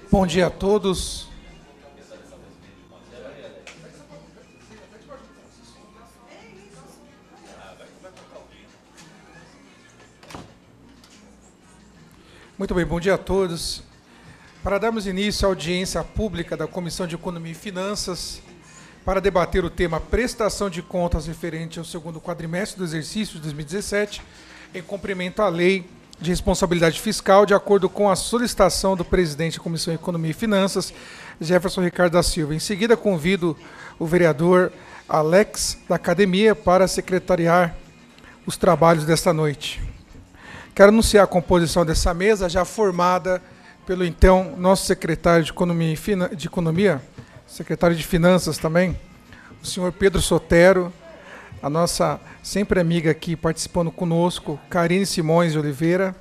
Bom dia a todos. Muito bem, bom dia a todos. Para darmos início à audiência pública da Comissão de Economia e Finanças, para debater o tema prestação de contas referente ao segundo quadrimestre do exercício de 2017, em cumprimento à Lei de Responsabilidade Fiscal, de acordo com a solicitação do presidente da Comissão de Economia e Finanças, Jefferson Ricardo da Silva. Em seguida, convido o vereador Alex da Academia para secretariar os trabalhos desta noite. Quero anunciar a composição dessa mesa, já formada pelo, então, nosso secretário de Economia, secretário de Finanças também, o senhor Pedro Sotero, a nossa sempre amiga aqui participando conosco, Karine Simões de Oliveira,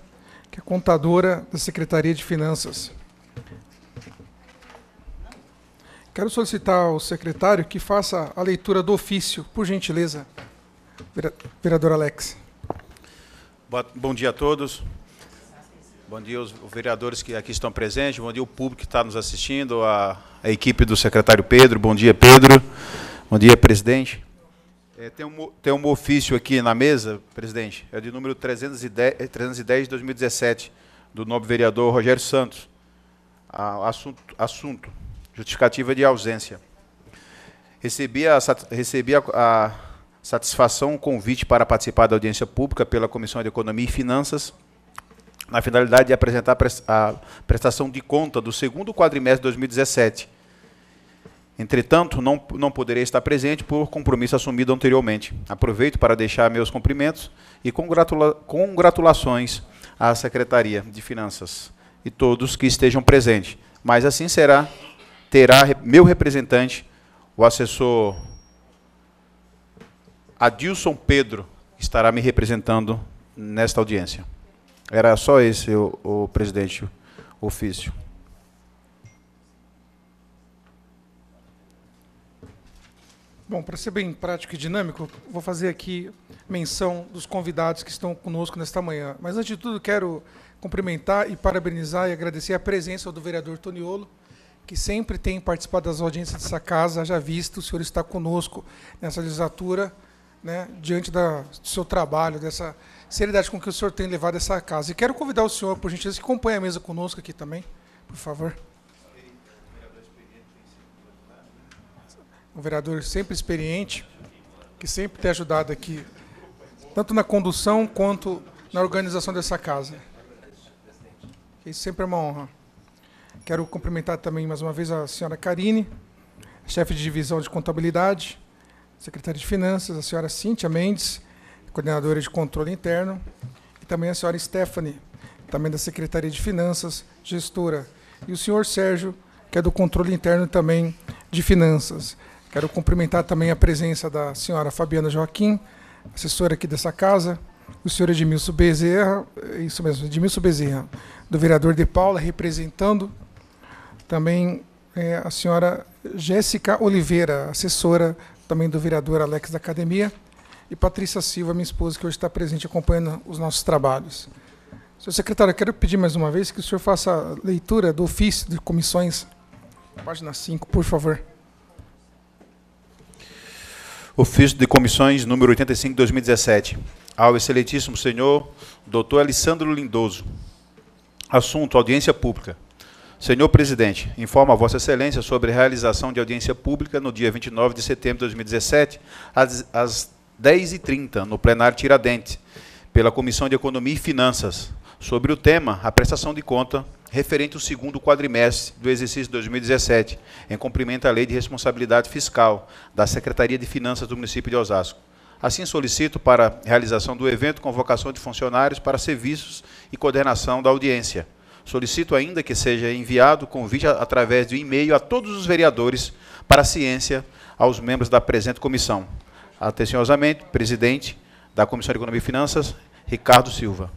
que é contadora da Secretaria de Finanças. Quero solicitar ao secretário que faça a leitura do ofício, por gentileza. Vereador Alex. Bom dia a todos. Bom dia aos vereadores que aqui estão presentes. Bom dia ao público que está nos assistindo, a equipe do secretário Pedro. Bom dia, Pedro. Bom dia, presidente. Tem um ofício aqui na mesa, presidente, é de número 310 de 2017, do nobre vereador Rogério Santos. Assunto, justificativa de ausência. Recebi a satisfação, o convite para participar da audiência pública pela Comissão de Economia e Finanças, na finalidade de apresentar a prestação de conta do segundo quadrimestre de 2017. Entretanto, não poderei estar presente por compromisso assumido anteriormente. Aproveito para deixar meus cumprimentos e congratulações à Secretaria de Finanças e todos que estejam presentes. Mas assim terá meu representante, o assessor Adilson Pedro, que estará me representando nesta audiência. Era só esse o presidente, o ofício. Bom, para ser bem prático e dinâmico, vou fazer aqui menção dos convidados que estão conosco nesta manhã. Mas, antes de tudo, quero cumprimentar e parabenizar e agradecer a presença do vereador Toniolo, que sempre tem participado das audiências dessa casa, haja visto, o senhor está conosco nessa legislatura, né, diante do seu trabalho, dessa seriedade com que o senhor tem levado essa casa. E quero convidar o senhor, por gentileza, que acompanhe a mesa conosco aqui também, por favor. Um vereador sempre experiente, que sempre tem ajudado aqui, tanto na condução quanto na organização dessa casa. Isso sempre é uma honra. Quero cumprimentar também, mais uma vez, a senhora Karine, chefe de divisão de contabilidade, secretária de Finanças, a senhora Cíntia Mendes, coordenadora de controle interno, e também a senhora Stephanie, também da Secretaria de Finanças, gestora, e o senhor Sérgio, que é do controle interno também de Finanças. Quero cumprimentar também a presença da senhora Fabiana Joaquim, assessora aqui dessa casa, o senhor Edmilson Bezerra, isso mesmo, Edmilson Bezerra, do vereador De Paula, representando também a senhora Jéssica Oliveira, assessora também do vereador Alex da Academia, e Patrícia Silva, minha esposa, que hoje está presente acompanhando os nossos trabalhos. Senhor secretário, eu quero pedir mais uma vez que o senhor faça a leitura do ofício de comissões, página 5, por favor. Ofício de Comissões, número 85, de 2017. Ao excelentíssimo senhor Dr. Alessandro Lindoso. Assunto, audiência pública. Senhor presidente, informo a Vossa Excelência sobre a realização de audiência pública no dia 29 de setembro de 2017, às 10h30, no plenário Tiradentes, pela Comissão de Economia e Finanças, sobre o tema, a prestação de conta referente ao segundo quadrimestre do exercício de 2017, em cumprimento à Lei de Responsabilidade Fiscal da Secretaria de Finanças do município de Osasco. Assim, solicito para a realização do evento convocação de funcionários para serviços e coordenação da audiência. Solicito ainda que seja enviado o convite através de e-mail a todos os vereadores para a ciência aos membros da presente comissão. Atenciosamente, presidente da Comissão de Economia e Finanças, Ricardo Silva.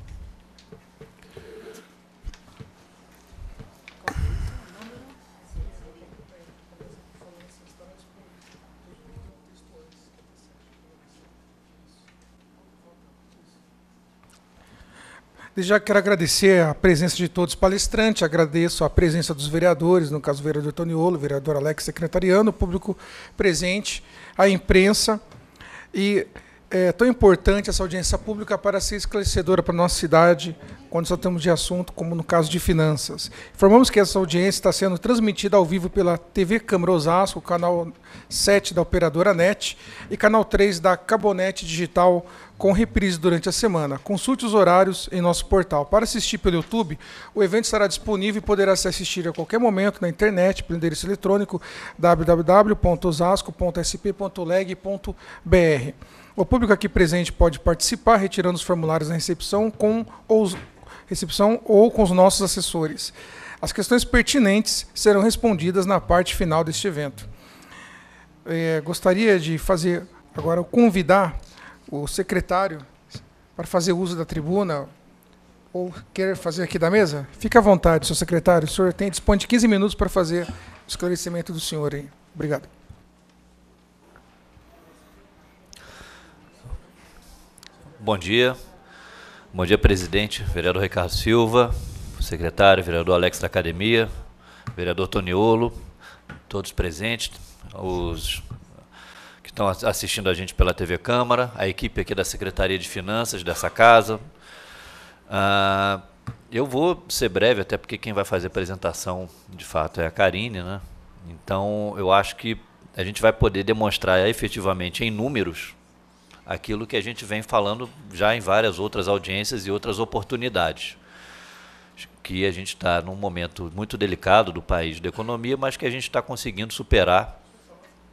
Já quero agradecer a presença de todos os palestrantes, agradeço a presença dos vereadores, no caso o vereador Toniolo, o vereador Alex Secretariano, o público presente, a imprensa. E é tão importante essa audiência pública para ser esclarecedora para a nossa cidade, quando só temos de assunto, como no caso de finanças. Informamos que essa audiência está sendo transmitida ao vivo pela TV Câmara Osasco, canal 7 da operadora NET e canal 3 da Cabonet Digital, com reprise durante a semana. Consulte os horários em nosso portal. Para assistir pelo YouTube, o evento estará disponível e poderá ser assistido a qualquer momento na internet, pelo endereço eletrônico www.osasco.sp.leg.br. O público aqui presente pode participar retirando os formulários na recepção ou com os nossos assessores. As questões pertinentes serão respondidas na parte final deste evento. Gostaria de convidar o secretário para fazer uso da tribuna, ou quer fazer aqui da mesa? Fique à vontade, senhor secretário. O senhor dispõe de 15 minutos para fazer o esclarecimento do senhor aí. Obrigado. Bom dia, presidente, vereador Ricardo Silva, secretário, vereador Alex da Academia, vereador Toniolo, todos presentes, os que estão assistindo a gente pela TV Câmara, a equipe aqui da Secretaria de Finanças dessa casa. Eu vou ser breve, até porque quem vai fazer a apresentação, de fato, é a Karine, né? Então, eu acho que a gente vai poder demonstrar efetivamente em números aquilo que a gente vem falando já em várias outras audiências e outras oportunidades, que a gente está num momento muito delicado do país, da economia, mas que a gente está conseguindo superar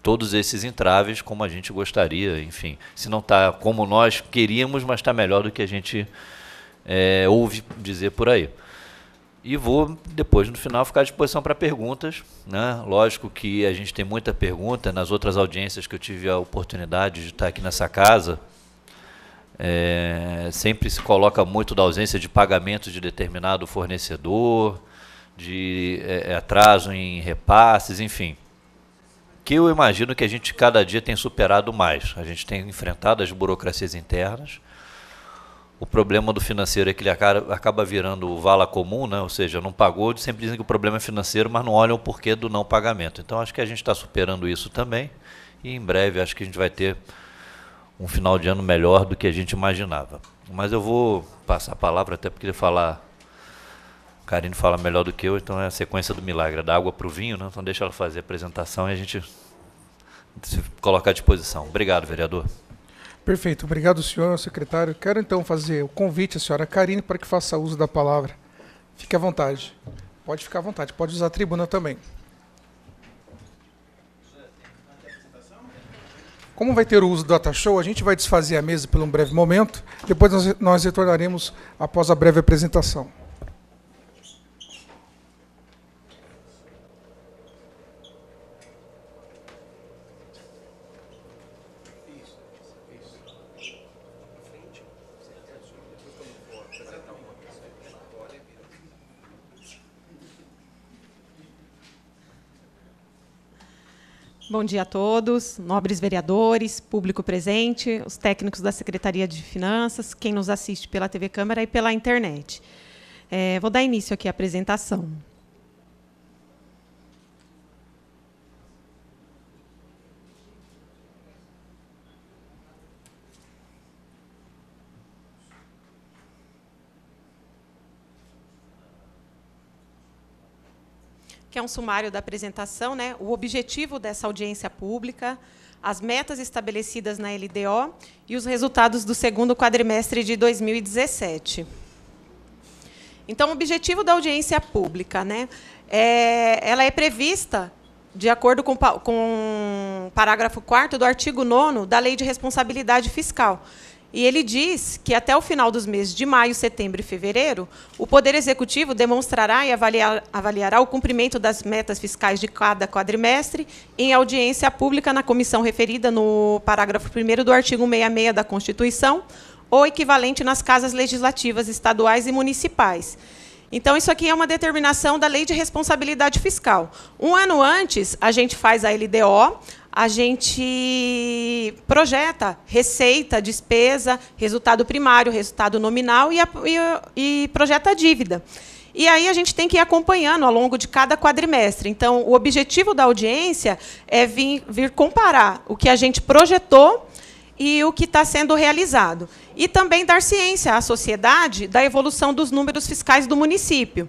todos esses entraves como a gente gostaria, enfim. Se não está como nós queríamos, mas está melhor do que a gente ouve dizer por aí. E vou, depois, no final, ficar à disposição para perguntas, né? Lógico que a gente tem muita pergunta. Nas outras audiências que eu tive a oportunidade de estar aqui nessa casa, sempre se coloca muito da ausência de pagamento de determinado fornecedor, de atraso em repasses, enfim. Que eu imagino que a gente cada dia tem superado mais. A gente tem enfrentado as burocracias internas. O problema do financeiro é que ele acaba virando o vala comum, né? Ou seja, não pagou, sempre dizem que o problema é financeiro, mas não olham o porquê do não pagamento. Então, acho que a gente está superando isso também, e em breve acho que a gente vai ter um final de ano melhor do que a gente imaginava. Mas eu vou passar a palavra, até porque a Karine fala melhor do que eu, então é a sequência do milagre, da água para o vinho, né? Então deixa ela fazer a apresentação e a gente se coloca à disposição. Obrigado, vereador. Perfeito. Obrigado, senhor secretário. Quero, então, fazer o convite à senhora Karine para que faça uso da palavra. Fique à vontade. Pode ficar à vontade. Pode usar a tribuna também. Como vai ter o uso do data show, a gente vai desfazer a mesa por um breve momento. Depois nós retornaremos após a breve apresentação. Bom dia a todos, nobres vereadores, público presente, os técnicos da Secretaria de Finanças, quem nos assiste pela TV Câmara e pela internet. Vou dar início aqui à apresentação. Que é um sumário da apresentação, né? O objetivo dessa audiência pública, as metas estabelecidas na LDO e os resultados do segundo quadrimestre de 2017. Então, o objetivo da audiência pública, né? Ela é prevista de acordo com o parágrafo 4º do artigo 9º da Lei de Responsabilidade Fiscal. E ele diz que, até o final dos meses de maio, setembro e fevereiro, o Poder Executivo demonstrará e avaliará o cumprimento das metas fiscais de cada quadrimestre em audiência pública na comissão referida no parágrafo 1º do artigo 66 da Constituição, ou equivalente nas casas legislativas estaduais e municipais. Então, isso aqui é uma determinação da Lei de Responsabilidade Fiscal. Um ano antes, a gente faz a LDO, a gente projeta receita, despesa, resultado primário, resultado nominal e projeta a dívida. E aí a gente tem que ir acompanhando ao longo de cada quadrimestre. Então, o objetivo da audiência é vir comparar o que a gente projetou e o que está sendo realizado. E também dar ciência à sociedade da evolução dos números fiscais do município.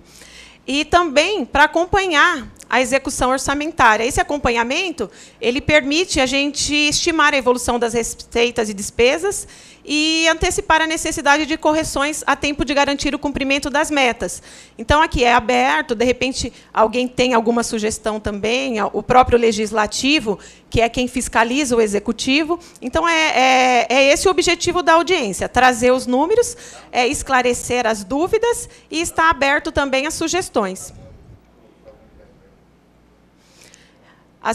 E também para acompanhar a execução orçamentária. Esse acompanhamento ele permite a gente estimar a evolução das receitas e despesas e antecipar a necessidade de correções a tempo de garantir o cumprimento das metas. Então, aqui é aberto, de repente, alguém tem alguma sugestão também, o próprio legislativo, que é quem fiscaliza o executivo. Então, é esse o objetivo da audiência, trazer os números, esclarecer as dúvidas e estar aberto também às sugestões.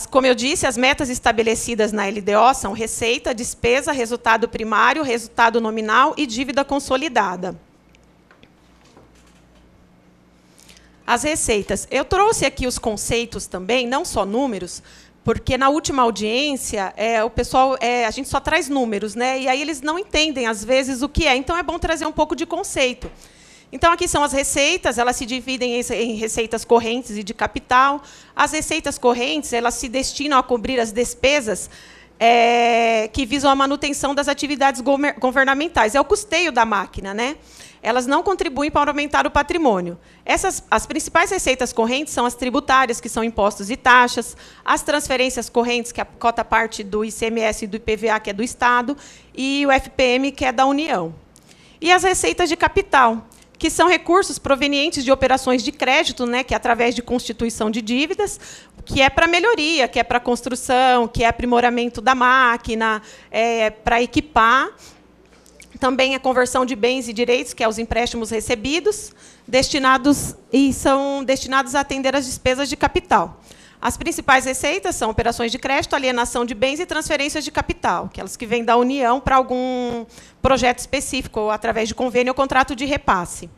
Como eu disse, as metas estabelecidas na LDO são receita, despesa, resultado primário, resultado nominal e dívida consolidada. As receitas. Eu trouxe aqui os conceitos também, não só números, porque na última audiência o pessoal, a gente só traz números, né? E aí eles não entendem, às vezes, o que é. Então, é bom trazer um pouco de conceito. Então, aqui são as receitas, elas se dividem em receitas correntes e de capital. As receitas correntes, elas se destinam a cobrir as despesas que visam a manutenção das atividades governamentais. É o custeio da máquina, né? Elas não contribuem para aumentar o patrimônio. As principais receitas correntes são as tributárias, que são impostos e taxas, as transferências correntes, que é a cota parte do ICMS e do IPVA, que é do Estado, e o FPM, que é da União. E as receitas de capital, que são recursos provenientes de operações de crédito, né, que é através de constituição de dívidas, que é para melhoria, que é para construção, que é aprimoramento da máquina, para equipar. Também a conversão de bens e direitos, que é os empréstimos recebidos, são destinados a atender as despesas de capital. As principais receitas são operações de crédito, alienação de bens e transferências de capital, aquelas que vêm da União para algum projeto específico, ou através de convênio ou contrato de repasse.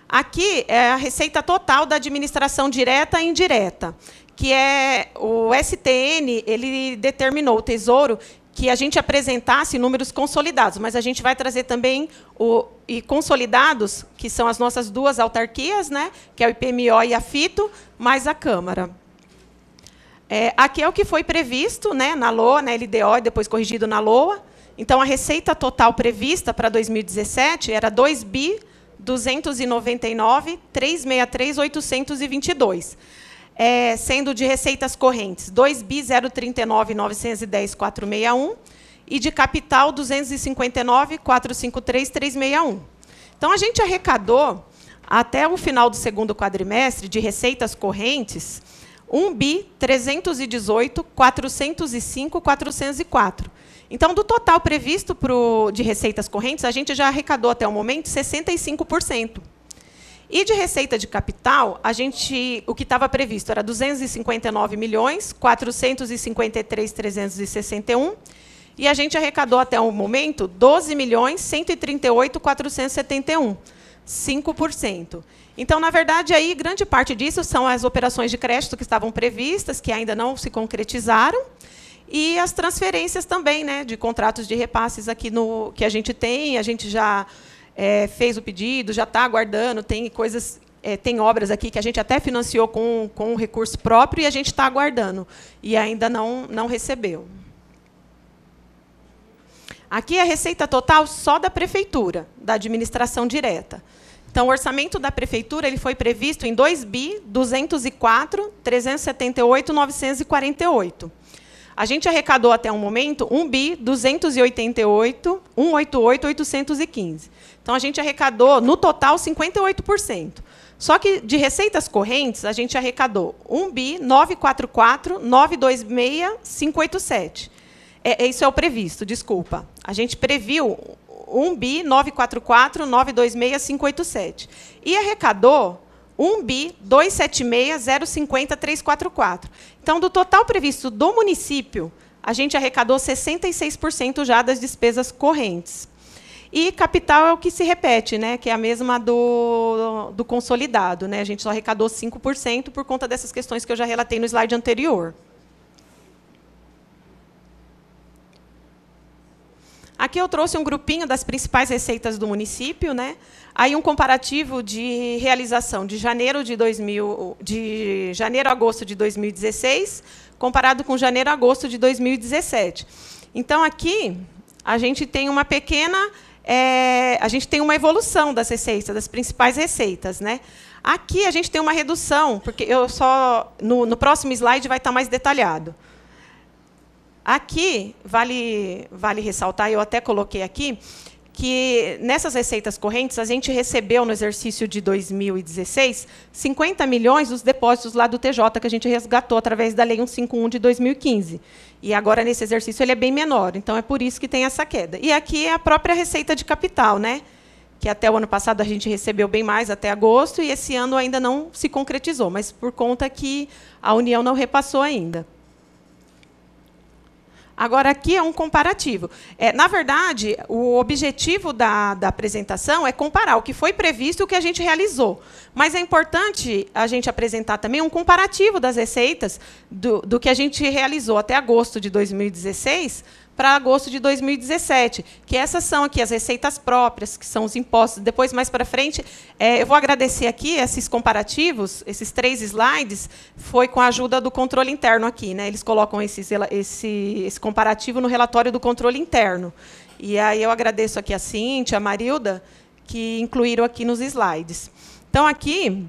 Aqui é a receita total da administração direta e indireta, que é o STN, ele determinou, o Tesouro, que a gente apresentasse números consolidados, mas a gente vai trazer também e consolidados, que são as nossas duas autarquias, né, que é o IPMO e a FITO, mais a Câmara. Aqui é o que foi previsto, né, na LOA, na LDO, e depois corrigido na LOA. Então, a receita total prevista para 2017 era 2.299.363.822. Sendo de receitas correntes 2.039.910.461 e de capital 259.453.361. Então, a gente arrecadou, até o final do segundo quadrimestre, de receitas correntes, 1.318.405.404. Então, do total previsto de receitas correntes, a gente já arrecadou, até o momento, 65%. E de receita de capital, o que estava previsto era 259.453.361, e a gente arrecadou até o momento 12.138.471, 5%. Então, na verdade, aí grande parte disso são as operações de crédito que estavam previstas, que ainda não se concretizaram, e as transferências também, né, de contratos de repasses aqui que a gente já fez o pedido, já está aguardando, tem coisas, tem obras aqui que a gente até financiou com um recurso próprio e a gente está aguardando, e ainda não recebeu. Aqui é a receita total só da prefeitura, da administração direta. Então, o orçamento da prefeitura ele foi previsto em 2.204.378.948. A gente arrecadou até o momento 1.288.815. Então, a gente arrecadou, no total, 58%. Só que, de receitas correntes, a gente arrecadou 1.944.926.587. Isso é o previsto, desculpa. A gente previu 1.944.926.587. E arrecadou 1.276.050.344. Então, do total previsto do município, a gente arrecadou 66% já das despesas correntes. E capital é o que se repete, né, que é a mesma do consolidado. Né? A gente só arrecadou 5% por conta dessas questões que eu já relatei no slide anterior. Aqui eu trouxe um grupinho das principais receitas do município, né? Aí um comparativo de realização de janeiro a agosto de 2016, comparado com janeiro a agosto de 2017. Então, aqui, a gente tem uma pequena... a gente tem uma evolução das receitas, das principais receitas, né? Aqui, a gente tem uma redução, porque no próximo slide vai estar mais detalhado. Aqui, vale ressaltar, eu até coloquei aqui, que nessas receitas correntes, a gente recebeu, no exercício de 2016, 50 milhões dos depósitos lá do TJ, que a gente resgatou através da Lei 151 de 2015. E agora, nesse exercício, ele é bem menor. Então, é por isso que tem essa queda. E aqui é a própria receita de capital, né? Que até o ano passado a gente recebeu bem mais, até agosto, e esse ano ainda não se concretizou, mas por conta que a União não repassou ainda. Agora, aqui é um comparativo. Na verdade, o objetivo da apresentação é comparar o que foi previsto e o que a gente realizou. Mas é importante a gente apresentar também um comparativo das receitas do que a gente realizou até agosto de 2016 para agosto de 2017, que essas são aqui as receitas próprias, que são os impostos. Depois, mais para frente, eu vou agradecer aqui esses comparativos, esses 3 slides, foi com a ajuda do controle interno aqui, né? Eles colocam esse comparativo no relatório do controle interno. E aí eu agradeço aqui a Cíntia, a Marilda, que incluíram aqui nos slides. Então, aqui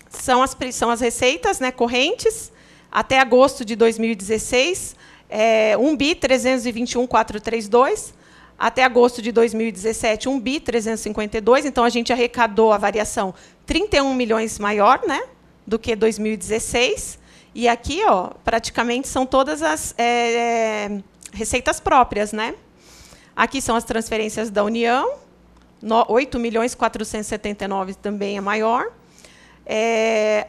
são as receitas, né, correntes, até agosto de 2016, 1.321.432, até agosto de 2017, 1.352. Então, a gente arrecadou a variação 31 milhões maior, né, do que 2016. E aqui, ó, praticamente, são todas as receitas próprias, né? Aqui são as transferências da União, 8.479.000 também é maior.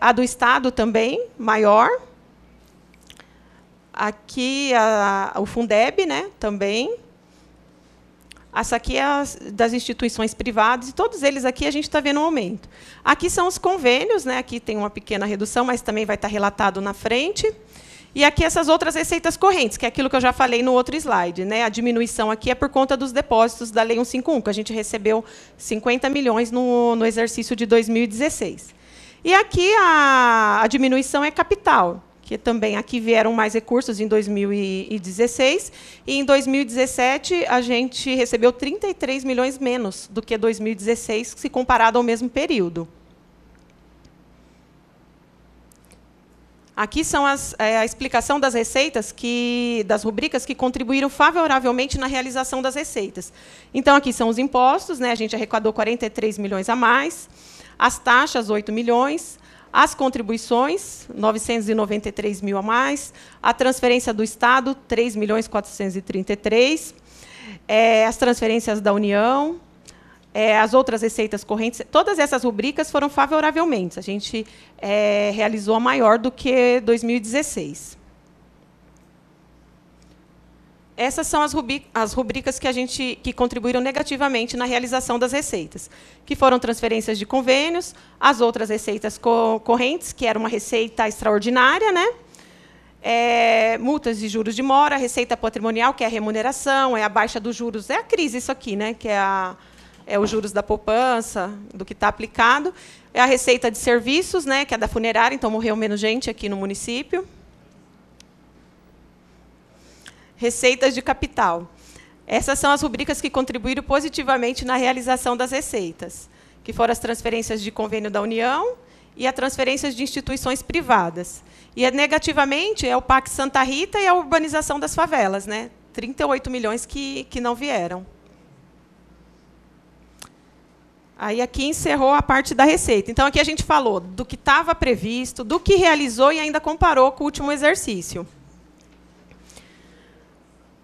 A do Estado também, maior. Aqui, o Fundeb, né, também. Essa aqui é das instituições privadas, e todos eles aqui a gente está vendo um aumento. Aqui são os convênios, né, aqui tem uma pequena redução, mas também vai estar relatado na frente. E aqui essas outras receitas correntes, que é aquilo que eu já falei no outro slide, né? A diminuição aqui é por conta dos depósitos da Lei 151, que a gente recebeu 50 milhões no exercício de 2016. E aqui a diminuição é capital, que também aqui vieram mais recursos em 2016, e em 2017 a gente recebeu 33 milhões menos do que 2016, se comparado ao mesmo período. Aqui são a explicação das receitas, das rubricas que contribuíram favoravelmente na realização das receitas. Então, aqui são os impostos, né? A gente arrecadou 43 milhões a mais, as taxas, 8 milhões, as contribuições, 993 mil a mais, a transferência do Estado, 3.433.000, as transferências da União, as outras receitas correntes, todas essas rubricas foram favoravelmente. A gente realizou a maior do que 2016. Essas são as rubricas que contribuíram negativamente na realização das receitas, que foram transferências de convênios, as outras receitas correntes, que era uma receita extraordinária, né? Multas de juros de mora, receita patrimonial, que é a remuneração, é a baixa dos juros, é a crise isso aqui, né? Que é os juros da poupança, do que está aplicado. É a receita de serviços, né? Que é da funerária, então morreu menos gente aqui no município. Receitas de capital. Essas são as rubricas que contribuíram positivamente na realização das receitas, que foram as transferências de convênio da União e as transferências de instituições privadas. E negativamente é o PAC Santa Rita e a urbanização das favelas, né? 38 milhões que não vieram. Aí aqui encerrou a parte da receita. Então, aqui a gente falou do que estava previsto, do que realizou e ainda comparou com o último exercício.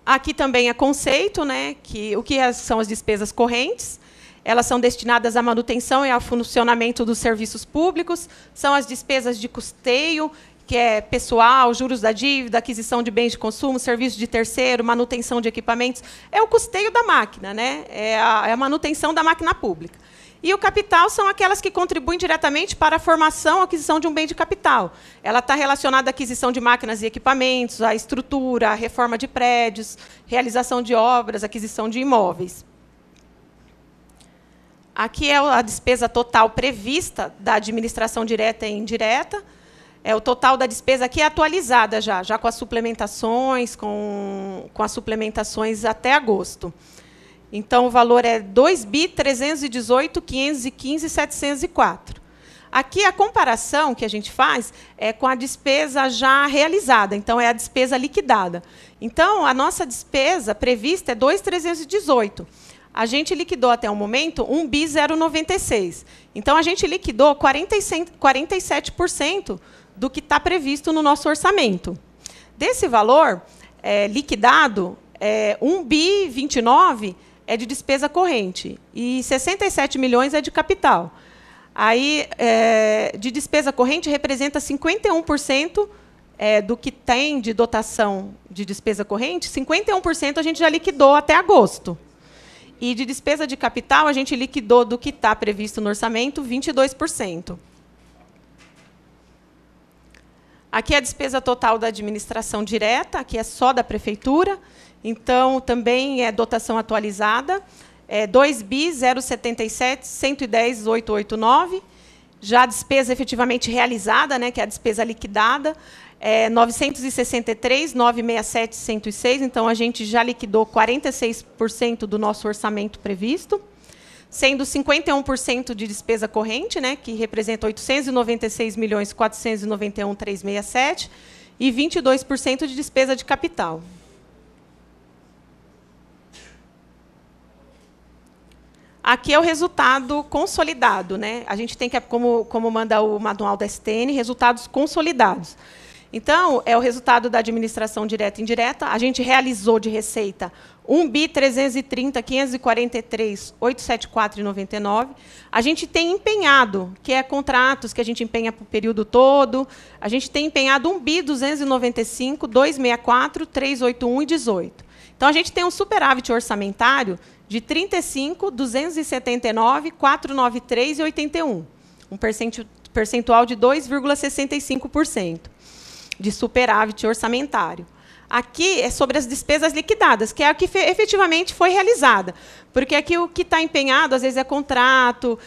Aqui também é conceito, né, o que são as despesas correntes. Elas são destinadas à manutenção e ao funcionamento dos serviços públicos. São as despesas de custeio, que é pessoal, juros da dívida, aquisição de bens de consumo, serviço de terceiro, manutenção de equipamentos. É o custeio da máquina, né? É a manutenção da máquina pública. E o capital são aquelas que contribuem diretamente para a formação ou aquisição de um bem de capital. Ela está relacionada à aquisição de máquinas e equipamentos, à estrutura, à reforma de prédios, realização de obras, aquisição de imóveis. Aqui é a despesa total prevista da administração direta e indireta. O total da despesa aqui é atualizada já com as suplementações, com as suplementações até agosto. Então, o valor é 2.318.515.704. Aqui, a comparação que a gente faz é com a despesa já realizada, então, é a despesa liquidada. Então, a nossa despesa prevista é 2.318. A gente liquidou, até o momento, 1.096. Então, a gente liquidou 47% do que está previsto no nosso orçamento. Desse valor liquidado, 1.029 é de despesa corrente e 67 milhões é de capital. Aí, de despesa corrente, representa 51% do que tem de dotação de despesa corrente, 51% a gente já liquidou até agosto. E de despesa de capital, a gente liquidou do que está previsto no orçamento, 22%. Aqui é a despesa total da administração direta, aqui é só da prefeitura. Então, também é dotação atualizada, 2.077.110.889. Já a despesa efetivamente realizada, que é a despesa liquidada, 963.967.106. Então, a gente já liquidou 46% do nosso orçamento previsto, sendo 51% de despesa corrente, que representa 896.491.367, e 22% de despesa de capital. Aqui é o resultado consolidado. A gente tem que, como manda o manual da STN, resultados consolidados. Então, é o resultado da administração direta e indireta. A gente realizou de receita 1.330.543.874,99. A gente tem empenhado, que é contratos que a gente empenha para o período todo. A gente tem empenhado 1.295.264.381,18. Então, a gente tem um superávit orçamentário de 35.279.493,81. Um percentual de 2,65% de superávit orçamentário. Aqui é sobre as despesas liquidadas, que é a que efetivamente foi realizada. Porque aqui o que está empenhado, às vezes, é contrato,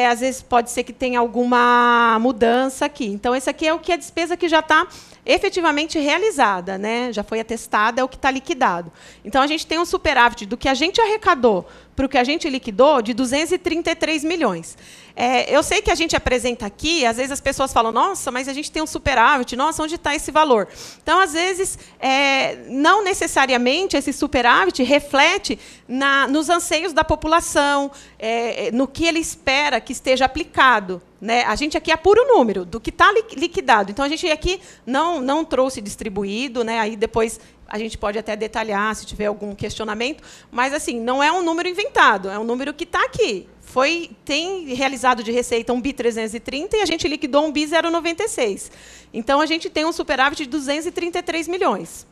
às vezes pode ser que tenha alguma mudança aqui. Então, esse aqui é o que é a despesa que já está efetivamente realizada, já foi atestada, é o que está liquidado. Então, a gente tem um superávit do que a gente arrecadou para o que a gente liquidou de 233 milhões. Eu sei que a gente apresenta aqui, às vezes as pessoas falam, nossa, mas a gente tem um superávit, nossa, onde está esse valor? Então, às vezes, não necessariamente esse superávit reflete nos anseios da população, no que ele espera que esteja aplicado. A gente aqui é puro número do que está liquidado. Então, a gente aqui não trouxe distribuído, aí depois a gente pode até detalhar se tiver algum questionamento, mas assim, não é um número inventado, é um número que está aqui. Tem realizado de receita 1.330 e a gente liquidou 1.096. Então, a gente tem um superávit de 233 milhões.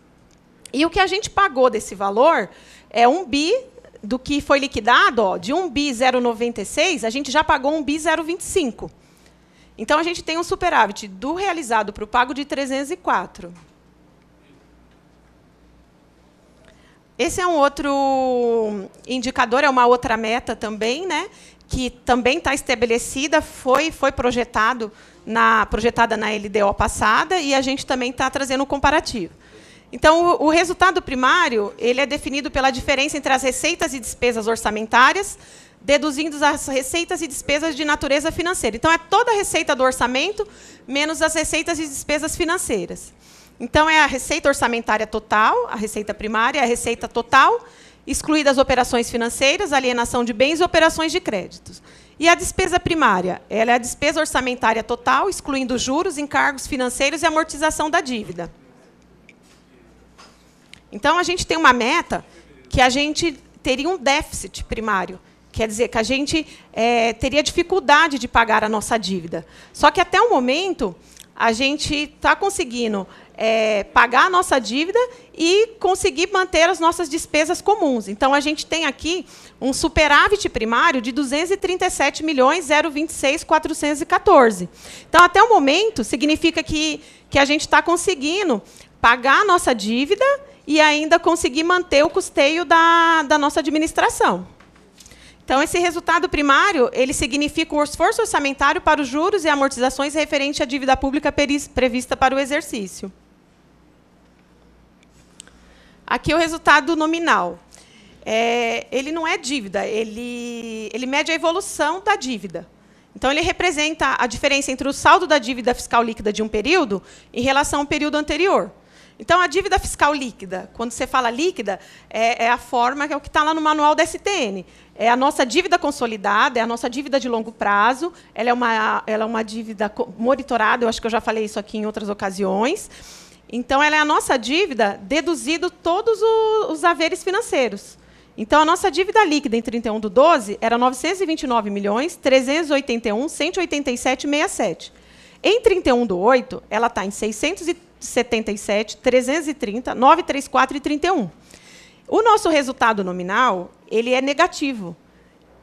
E o que a gente pagou desse valor é 1 bi do que foi liquidado, de 1.096, a gente já pagou 1.025. Então, a gente tem um superávit do realizado para o pago de 304. Esse é um outro indicador, é uma outra meta também, que também está estabelecida, foi projetada na LDO passada, e a gente também está trazendo um comparativo. Então, o resultado primário ele é definido pela diferença entre as receitas e despesas orçamentárias, deduzindo as receitas e despesas de natureza financeira. Então, é toda a receita do orçamento, menos as receitas e despesas financeiras. Então, é a receita orçamentária total, a receita primária, a receita total, excluídas as operações financeiras, alienação de bens e operações de créditos. E a despesa primária, ela é a despesa orçamentária total, excluindo juros, encargos financeiros e amortização da dívida. Então, a gente tem uma meta que a gente teria um déficit primário, quer dizer, que a gente teria dificuldade de pagar a nossa dívida. Só que, até o momento, a gente está conseguindo pagar a nossa dívida e conseguir manter as nossas despesas comuns. Então, a gente tem aqui um superávit primário de 237.026.414. Então, até o momento, significa que a gente está conseguindo pagar a nossa dívida e ainda conseguir manter o custeio da nossa administração. Então, esse resultado primário, ele significa o esforço orçamentário para os juros e amortizações referente à dívida pública prevista para o exercício. Aqui o resultado nominal. Ele não é dívida, ele mede a evolução da dívida. Então, ele representa a diferença entre o saldo da dívida fiscal líquida de um período em relação ao período anterior. Então, a dívida fiscal líquida, quando você fala líquida, é a forma, que é o que está lá no manual da STN. É a nossa dívida consolidada, é a nossa dívida de longo prazo, ela é uma dívida monitorada, eu acho que eu já falei isso aqui em outras ocasiões. Então, ela é a nossa dívida, deduzido todos os haveres financeiros. Então, a nossa dívida líquida em 31/12 era 929.187.187,67. Em 31/8, ela está em 677, 330, 934 e 31. O nosso resultado nominal, ele é negativo.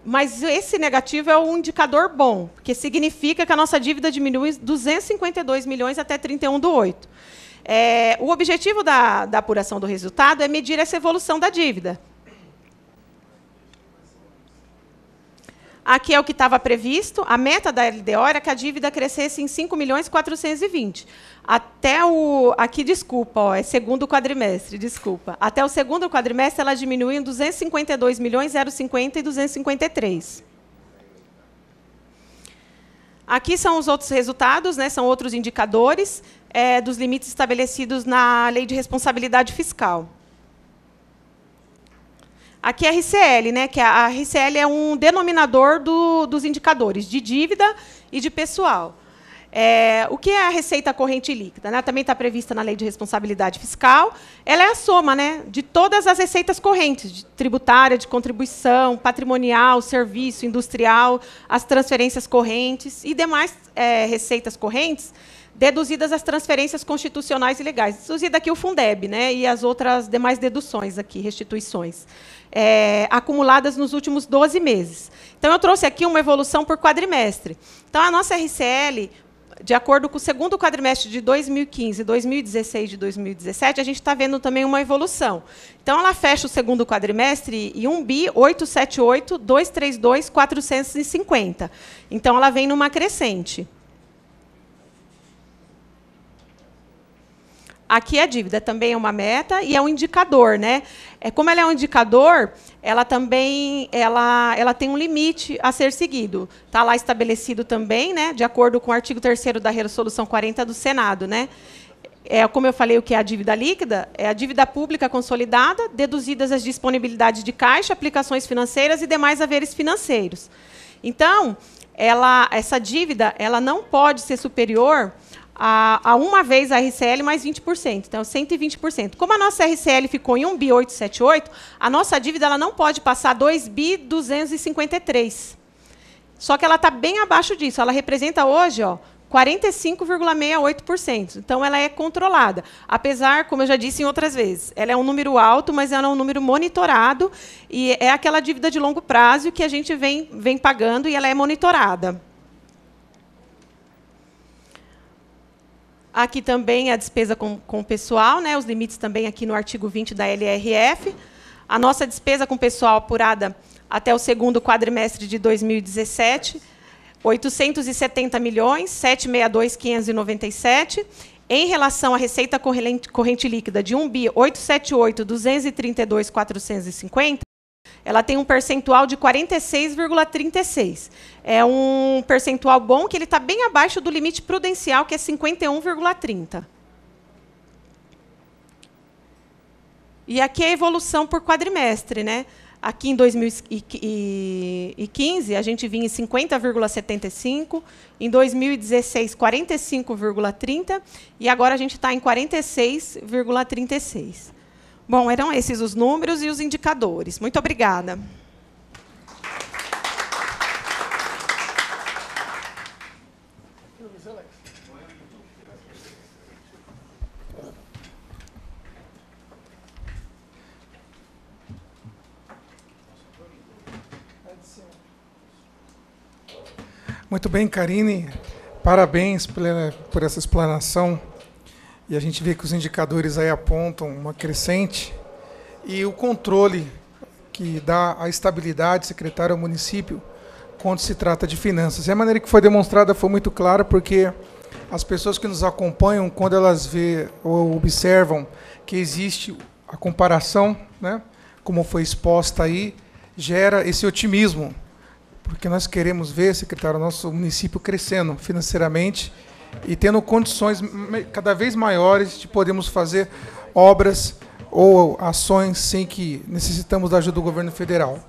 Mas esse negativo é um indicador bom, porque significa que a nossa dívida diminui 252 milhões até 31/8. O objetivo da apuração do resultado é medir essa evolução da dívida. Aqui é o que estava previsto. A meta da LDO era que a dívida crescesse em 5.420.000. É segundo quadrimestre, desculpa. Até o segundo quadrimestre, ela diminuiu em 252.050.000 e 253. Aqui são os outros resultados, né, são outros indicadores dos limites estabelecidos na Lei de Responsabilidade Fiscal. Aqui é a RCL, né, que a RCL é um denominador dos indicadores de dívida e de pessoal. O que é a receita corrente líquida? Né? Também está prevista na Lei de Responsabilidade Fiscal. Ela é a soma, né, de todas as receitas correntes, de tributária, de contribuição, patrimonial, serviço, industrial, as transferências correntes e demais receitas correntes, deduzidas as transferências constitucionais e legais. Deduzida aqui o Fundeb, né, e as outras demais deduções, aqui, restituições, acumuladas nos últimos 12 meses. Então, eu trouxe aqui uma evolução por quadrimestre. Então, a nossa RCL, de acordo com o segundo quadrimestre de 2015, 2016 e de 2017, a gente está vendo também uma evolução. Então, ela fecha o segundo quadrimestre em 1.878.232.450. Então, ela vem numa crescente. Aqui a dívida também é uma meta e é um indicador, né? Como ela é um indicador, ela também ela tem um limite a ser seguido. Está lá estabelecido também, né? De acordo com o artigo 3º da Resolução 40 do Senado, né? Como eu falei, o que é a dívida líquida? É a dívida pública consolidada, deduzidas as disponibilidades de caixa, aplicações financeiras e demais haveres financeiros. Então, essa dívida ela não pode ser superior a uma vez a RCL mais 20%, então 120%. Como a nossa RCL ficou em 1.878, a nossa dívida ela não pode passar 2.253. Só que ela está bem abaixo disso, ela representa hoje 45,68%. Então, ela é controlada. Apesar, como eu já disse em outras vezes, ela é um número alto, mas ela é um número monitorado, e é aquela dívida de longo prazo que a gente vem pagando e ela é monitorada. Aqui também a despesa com o pessoal, né, os limites também aqui no artigo 20 da LRF. A nossa despesa com pessoal apurada até o segundo quadrimestre de 2017, 870.762.597. Em relação à receita corrente líquida de 1.878.232.450, ela tem um percentual de 46,36. É um percentual bom, que ele está bem abaixo do limite prudencial, que é 51,30. E aqui é a evolução por quadrimestre, né? Aqui em 2015, a gente vinha em 50,75, em 2016, 45,30, e agora a gente está em 46,36. Bom, eram esses os números e os indicadores. Muito obrigada. Muito bem, Karine. Parabéns por essa explanação. E a gente vê que os indicadores aí apontam uma crescente. E o controle que dá a estabilidade secretária ao município quando se trata de finanças. E a maneira que foi demonstrada foi muito clara, porque as pessoas que nos acompanham, quando elas vê ou observam que existe a comparação, né, como foi exposta aí, gera esse otimismo, porque nós queremos ver, secretário, o nosso município crescendo financeiramente e tendo condições cada vez maiores de podermos fazer obras ou ações sem que necessitamos da ajuda do governo federal.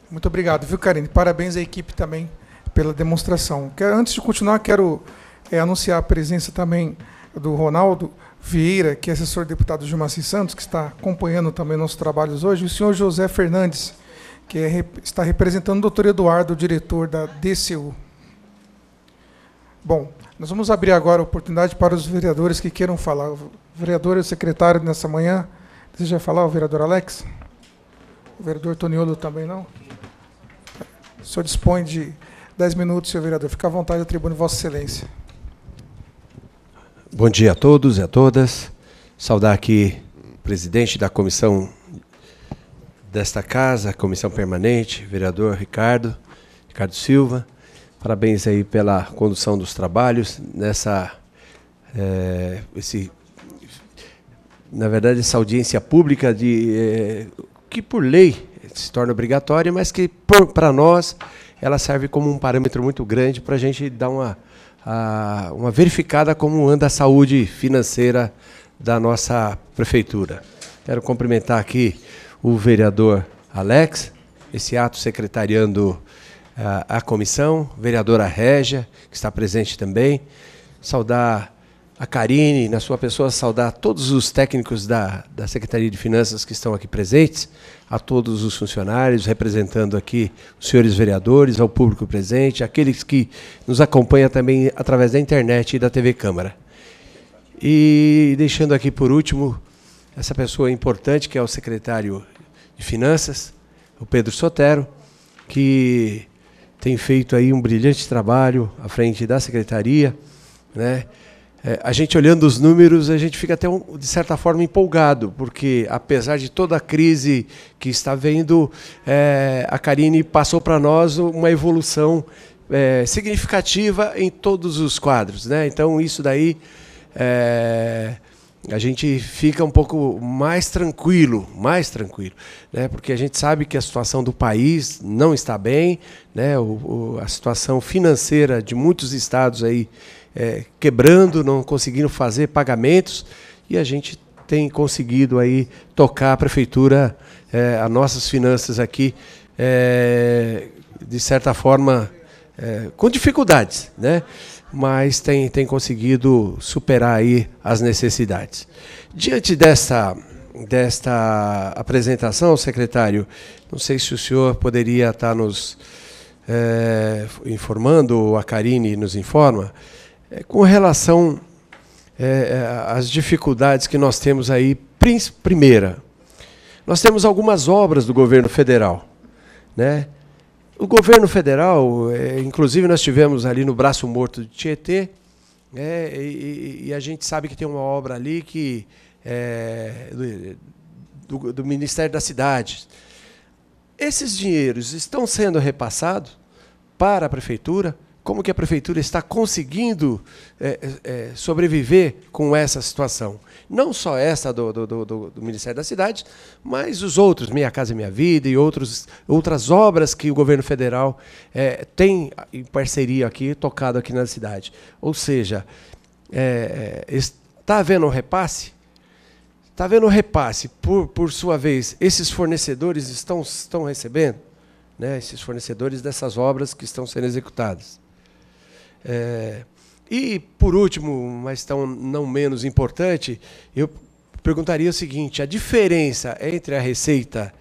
Muito obrigado, viu, Karine? Parabéns à equipe também pela demonstração. Antes de continuar, quero anunciar a presença também do Ronaldo Vieira, que é assessor do deputado Gilmaci Santos, que está acompanhando também nossos trabalhos hoje, e o senhor José Fernandes, que está representando o doutor Eduardo, o diretor da DCU. Bom, nós vamos abrir agora a oportunidade para os vereadores que queiram falar. O vereador e o secretário nessa manhã, deseja falar, o vereador Alex? O vereador Toniolo também não? O senhor dispõe de 10 minutos, senhor vereador. Fique à vontade, a tribuna de Vossa Excelência. Bom dia a todos e a todas. Saudar aqui o presidente da comissão desta casa, comissão permanente, vereador Ricardo Silva. Parabéns aí pela condução dos trabalhos na verdade, essa audiência pública que por lei se torna obrigatória, mas que para nós ela serve como um parâmetro muito grande para a gente dar uma verificada como anda a saúde financeira da nossa prefeitura. Quero cumprimentar aqui o vereador Alex, esse ato secretariando a comissão, vereadora Régia, que está presente também, saudar a Karine, na sua pessoa, saudar todos os técnicos da Secretaria de Finanças que estão aqui presentes, a todos os funcionários, representando aqui os senhores vereadores, ao público presente, aqueles que nos acompanham também através da internet e da TV Câmara. E deixando aqui, por último, essa pessoa importante, que é o secretário de Finanças, o Pedro Sotero, que tem feito aí um brilhante trabalho à frente da Secretaria, né? A gente olhando os números, a gente fica até, de certa forma, empolgado, porque, apesar de toda a crise que está vendo, a Karine passou para nós uma evolução significativa em todos os quadros, né? Então, isso daí, a gente fica um pouco mais tranquilo, né? Porque a gente sabe que a situação do país não está bem, né? A situação financeira de muitos estados aí, quebrando, não conseguindo fazer pagamentos, e a gente tem conseguido aí tocar a prefeitura, as nossas finanças aqui, de certa forma, com dificuldades, né? Mas tem conseguido superar aí as necessidades. Diante desta apresentação, secretário, não sei se o senhor poderia estar nos informando, ou a Karine nos informa, com relação às dificuldades que nós temos aí. Primeira, nós temos algumas obras do governo federal, né? O governo federal, inclusive nós tivemos ali no Braço Morto de Tietê, e a gente sabe que tem uma obra ali que do Ministério da Cidade. Esses dinheiros estão sendo repassados para a prefeitura? Como que a prefeitura está conseguindo sobreviver com essa situação? Não só essa do Ministério da Cidade, mas os outros, Minha Casa Minha Vida e outras obras que o governo federal tem em parceria aqui, tocado aqui na cidade. Ou seja, está havendo um repasse? Está havendo um repasse, por sua vez, esses fornecedores estão recebendo, né, esses fornecedores dessas obras que estão sendo executadas. E, por último, mas não menos importante, eu perguntaria o seguinte: a diferença entre a receita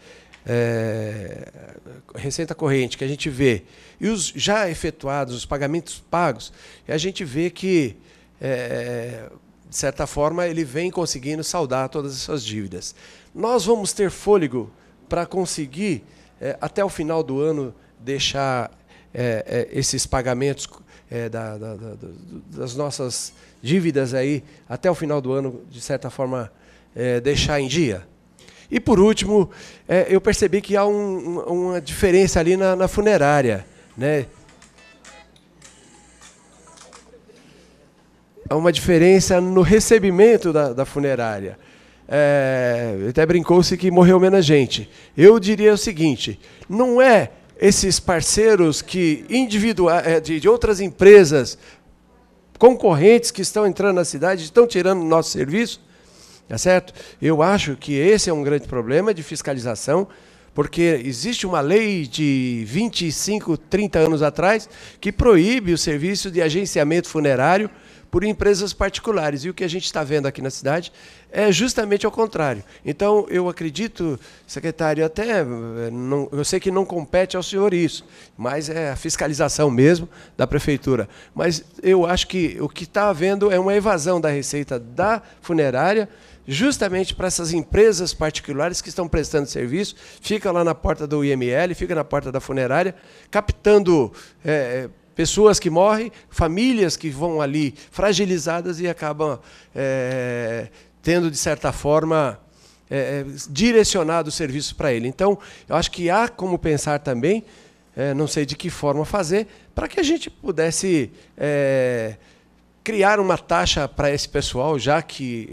corrente que a gente vê e os já efetuados, os pagamentos pagos, a gente vê que, de certa forma, ele vem conseguindo saldar todas as suas dívidas. Nós vamos ter fôlego para conseguir, até o final do ano, deixar esses pagamentos das nossas dívidas aí até o final do ano, de certa forma, deixar em dia. E, por último, eu percebi que há uma diferença ali na funerária, né? Há uma diferença no recebimento da funerária. Até brincou-se que morreu menos gente. Eu diria o seguinte, não é esses parceiros que de outras empresas concorrentes que estão entrando na cidade, estão tirando o nosso serviço, tá certo? Eu acho que esse é um grande problema de fiscalização, porque existe uma lei de 25, 30 anos atrás que proíbe o serviço de agenciamento funerário por empresas particulares. E o que a gente está vendo aqui na cidade é justamente ao contrário. Então, eu acredito, secretário, eu sei que não compete ao senhor isso, mas é a fiscalização mesmo da prefeitura. Mas eu acho que o que está havendo é uma evasão da receita da funerária, justamente para essas empresas particulares que estão prestando serviço, fica lá na porta do IML, fica na porta da funerária, captando pessoas que morrem, famílias que vão ali fragilizadas e acabam tendo, de certa forma, direcionado o serviço para ele. Então, eu acho que há como pensar também, não sei de que forma fazer, para que a gente pudesse criar uma taxa para esse pessoal, já que,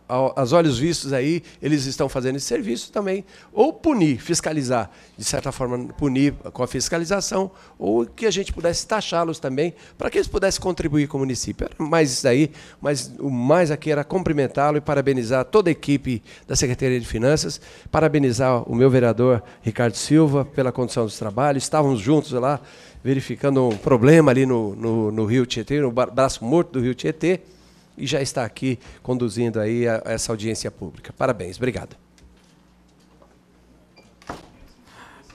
aos olhos vistos aí, eles estão fazendo esse serviço também, ou punir, fiscalizar, de certa forma, punir com a fiscalização, ou que a gente pudesse taxá-los também, para que eles pudessem contribuir com o município. Era mais isso aí, mas o mais aqui era cumprimentá-lo e parabenizar toda a equipe da Secretaria de Finanças, parabenizar o meu vereador Ricardo Silva pela condução dos trabalhos, estávamos juntos lá, verificando um problema ali no Rio Tietê, no braço morto do Rio Tietê, e já está aqui conduzindo aí essa audiência pública. Parabéns, obrigado.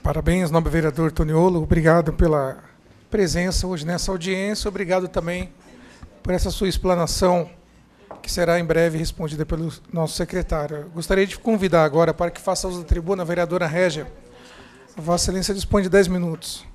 Parabéns, nobre vereador Toniolo, obrigado pela presença hoje nessa audiência, obrigado também por essa sua explanação, que será em breve respondida pelo nosso secretário. Gostaria de convidar agora para que faça uso da tribuna a vereadora Régia. A Vossa Excelência dispõe de 10 minutos.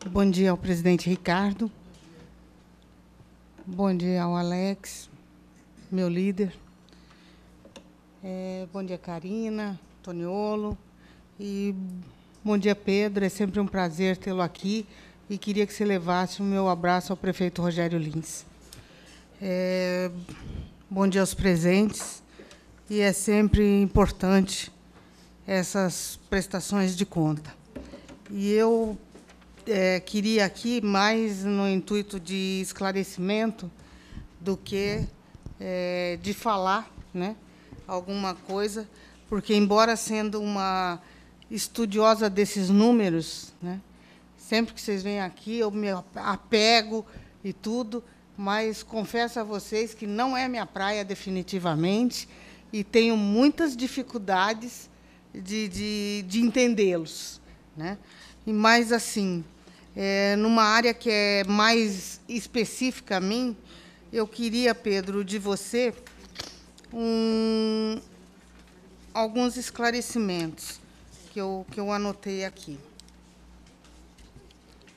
Bom dia ao presidente Ricardo. Bom dia ao Alex, meu líder. Bom dia, Karina, Toniolo. E bom dia, Pedro. É sempre um prazer tê-lo aqui. E queria que você levasse o meu abraço ao prefeito Rogério Lins. Bom dia aos presentes. E é sempre importante essas prestações de conta. E eu queria aqui, mais no intuito de esclarecimento do que de falar, né, alguma coisa, porque, embora sendo uma estudiosa desses números, né, sempre que vocês vêm aqui, eu me apego e tudo, mas confesso a vocês que não é minha praia definitivamente e tenho muitas dificuldades de entendê-los, né? E mais assim, numa área que é mais específica a mim, eu queria, Pedro, de você alguns esclarecimentos que eu anotei aqui.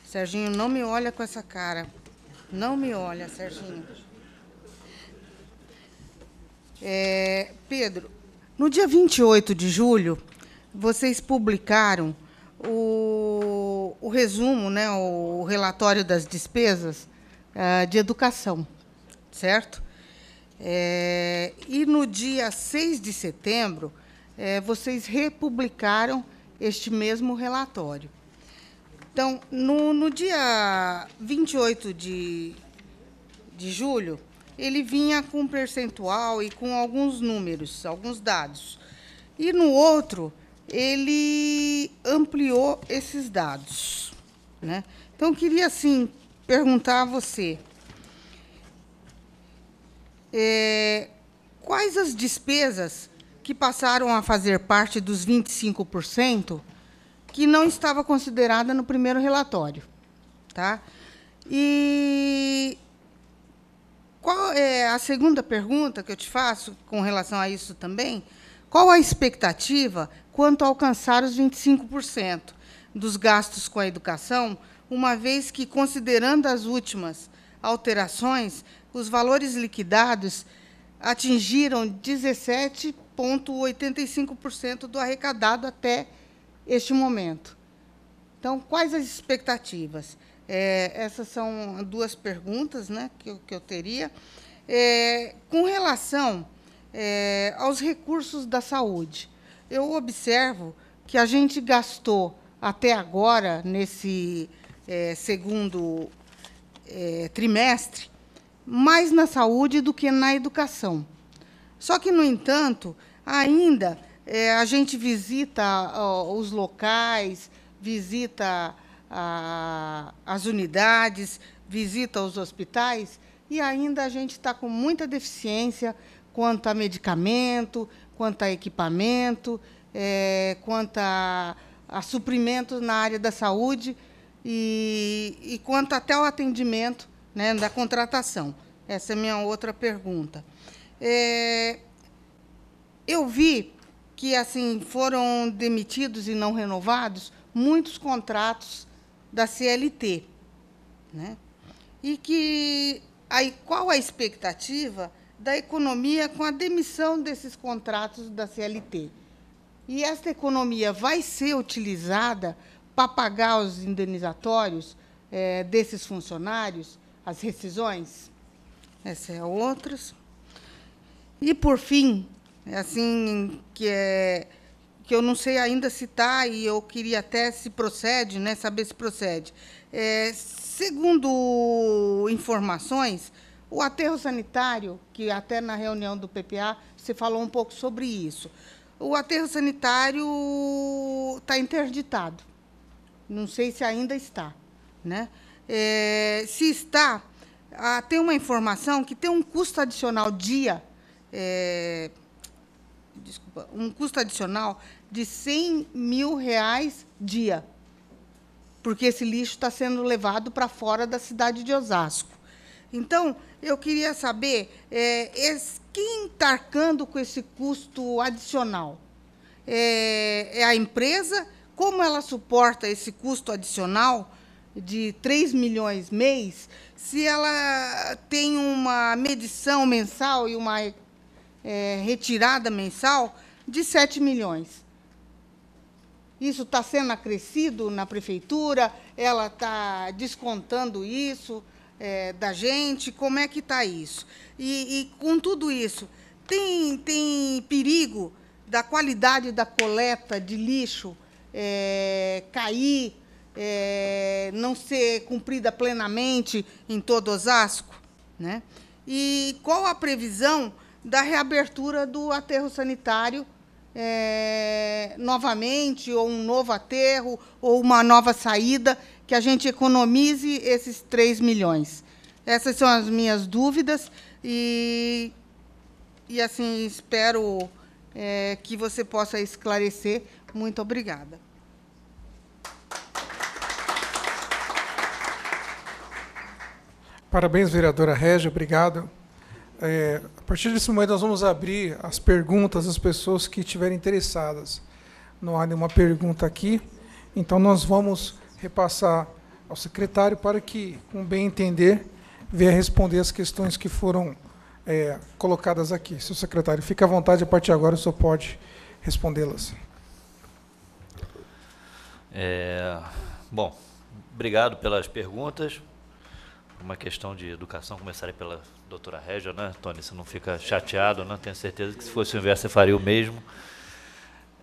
Serginho, não me olha com essa cara. Não me olha, Serginho. Pedro, no dia 28 de julho, vocês publicaram o resumo, né, o relatório das despesas de educação, certo? E no dia 6 de setembro, vocês republicaram este mesmo relatório. Então, no dia 28 de julho, ele vinha com um percentual e com alguns números, alguns dados. E no outro, ele ampliou esses dados, né? Então, eu queria, assim, perguntar a você, quais as despesas que passaram a fazer parte dos 25% que não estava considerada no primeiro relatório, tá? E qual é a segunda pergunta que eu te faço com relação a isso também? Qual a expectativa quanto a alcançar os 25% dos gastos com a educação, uma vez que, considerando as últimas alterações, os valores liquidados atingiram 17,85% do arrecadado até este momento? Então, quais as expectativas? Essas são duas perguntas, né, que eu teria. Com relação aos recursos da saúde, eu observo que a gente gastou, até agora, nesse segundo trimestre, mais na saúde do que na educação. Só que, no entanto, ainda a gente visita os locais, visita as unidades, visita os hospitais, e ainda a gente está com muita deficiência quanto a medicamento, quanto a equipamento, quanto a suprimentos na área da saúde e quanto até ao atendimento, né, da contratação. Essa é a minha outra pergunta. Eu vi que assim foram demitidos e não renovados muitos contratos da CLT, né? E que aí qual a expectativa da economia com a demissão desses contratos da CLT? E esta economia vai ser utilizada para pagar os indenizatórios desses funcionários, as rescisões? Essa é outra. E, por fim, assim, que eu não sei ainda se está, e eu queria até se procede, né, saber se procede. Segundo informações, o aterro sanitário, que até na reunião do PPA você falou um pouco sobre isso, o aterro sanitário está interditado. Não sei se ainda está, né? Se está, tem uma informação que tem um custo adicional dia, um custo adicional de R$100 mil dia, porque esse lixo está sendo levado para fora da cidade de Osasco. Então, eu queria saber quem está arcando com esse custo adicional. É a empresa? Como ela suporta esse custo adicional de 3 milhões mês, se ela tem uma medição mensal e uma retirada mensal de 7 milhões? Isso está sendo acrescido na prefeitura? Ela está descontando isso da gente? Como é que está isso? E, com tudo isso, tem perigo da qualidade da coleta de lixo cair, não ser cumprida plenamente em todo Osasco, né? E qual a previsão da reabertura do aterro sanitário novamente, ou um novo aterro, ou uma nova saída, que a gente economize esses 3 milhões? Essas são as minhas dúvidas, e assim, espero que você possa esclarecer. Muito obrigada. Parabéns, vereadora Régia, obrigado. A partir desse momento, nós vamos abrir as perguntas das pessoas que estiverem interessadas. Não há nenhuma pergunta aqui, então nós vamos repassar ao secretário para que, com bem entender, venha responder as questões que foram colocadas aqui. Seu secretário, fique à vontade, a partir de agora o senhor pode respondê-las. Bom, obrigado pelas perguntas. Uma questão de educação, começarei pela doutora Régia, né, Tony? Você não fica chateado, né? Tenho certeza que, se fosse o inverso, você faria o mesmo.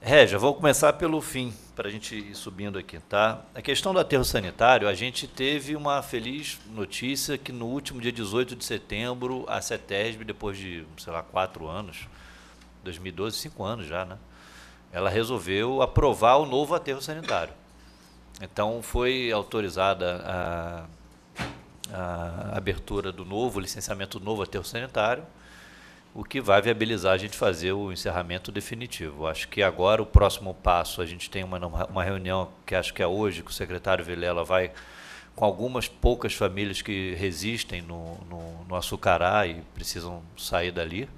Régia, vou começar pelo fim, para a gente ir subindo aqui, tá? A questão do aterro sanitário, a gente teve uma feliz notícia que, no último dia 18 de setembro, a CETESB, depois de, sei lá, 4 anos, 2012, 5 anos já, né? Ela resolveu aprovar o novo aterro sanitário. Então, foi autorizada a abertura do novo, licenciamento do novo aterro sanitário, o que vai viabilizar a gente fazer o encerramento definitivo. Acho que agora o próximo passo, a gente tem uma reunião que acho que é hoje, que o secretário Vilela vai com algumas poucas famílias que resistem no Açucará e precisam sair dali,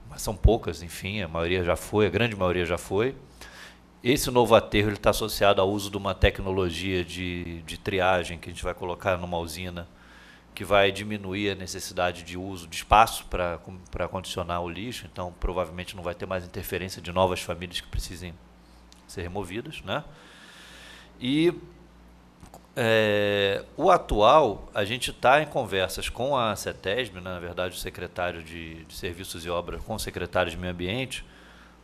mas são poucas, enfim, a maioria já foi, a grande maioria já foi. Esse novo aterro está associado ao uso de uma tecnologia de triagem que a gente vai colocar numa usina, que vai diminuir a necessidade de uso de espaço para condicionar o lixo, então provavelmente não vai ter mais interferência de novas famílias que precisem ser removidas, né? E o atual, a gente está em conversas com a CETESB, né, na verdade o secretário de Serviços e Obras com o secretário de Meio Ambiente,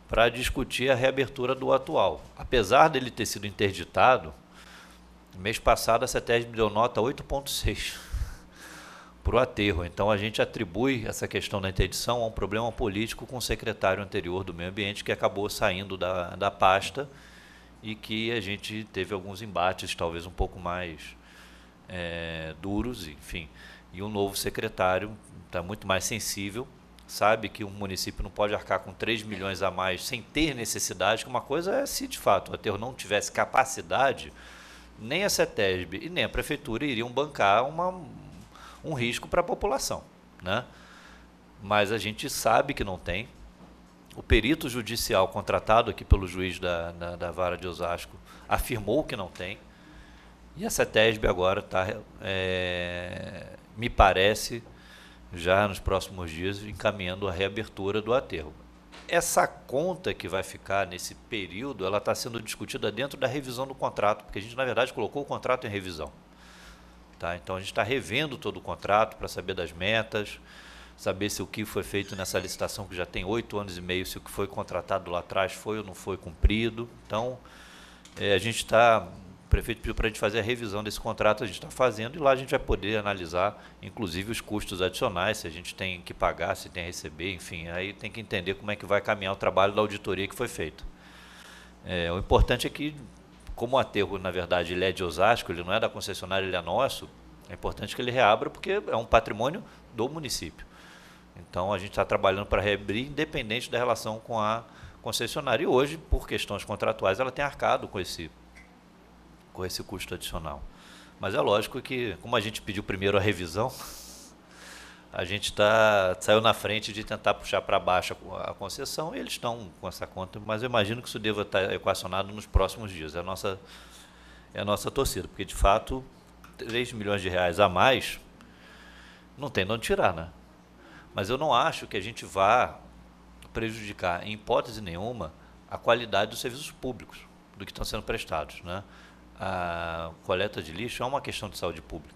para discutir a reabertura do atual. Apesar dele ter sido interditado, mês passado a CETESB deu nota 8,6 para o aterro. Então a gente atribui essa questão da interdição a um problema político com o secretário anterior do Meio Ambiente, que acabou saindo da pasta e que a gente teve alguns embates, talvez um pouco mais duros, enfim. E um novo secretário está muito mais sensível, sabe que um município não pode arcar com 3 milhões a mais sem ter necessidade, que uma coisa é se de fato o aterro não tivesse capacidade, nem a CETESB e nem a prefeitura iriam bancar um risco para a população, né? Mas a gente sabe que não tem. O perito judicial contratado aqui pelo juiz da Vara de Osasco afirmou que não tem. E a CETESB agora está, me parece, já nos próximos dias, encaminhando a reabertura do aterro. Essa conta que vai ficar nesse período, ela está sendo discutida dentro da revisão do contrato, porque a gente, na verdade, colocou o contrato em revisão. Tá? Então, a gente está revendo todo o contrato para saber das metas, saber se o que foi feito nessa licitação, que já tem 8 anos e meio, se o que foi contratado lá atrás foi ou não foi cumprido. Então, a gente está... O prefeito pediu para a gente fazer a revisão desse contrato, a gente está fazendo, e lá a gente vai poder analisar, inclusive, os custos adicionais, se a gente tem que pagar, se tem a receber, enfim, aí tem que entender como é que vai caminhar o trabalho da auditoria que foi feito. O importante é que, como o aterro, na verdade, ele é de Osasco, ele não é da concessionária, ele é nosso, é importante que ele reabra, porque é um patrimônio do município. Então, a gente está trabalhando para reabrir, independente da relação com a concessionária. E hoje, por questões contratuais, ela tem arcado com esse custo adicional. Mas é lógico que, como a gente pediu primeiro a revisão, a gente saiu na frente de tentar puxar para baixo a concessão, e eles estão com essa conta, mas eu imagino que isso deva estar equacionado nos próximos dias. É a nossa torcida, porque, de fato, 3 milhões de reais a mais não tem de onde tirar, né? Mas eu não acho que a gente vá prejudicar, em hipótese nenhuma, a qualidade dos serviços públicos, do que estão sendo prestados, né? A coleta de lixo é uma questão de saúde pública.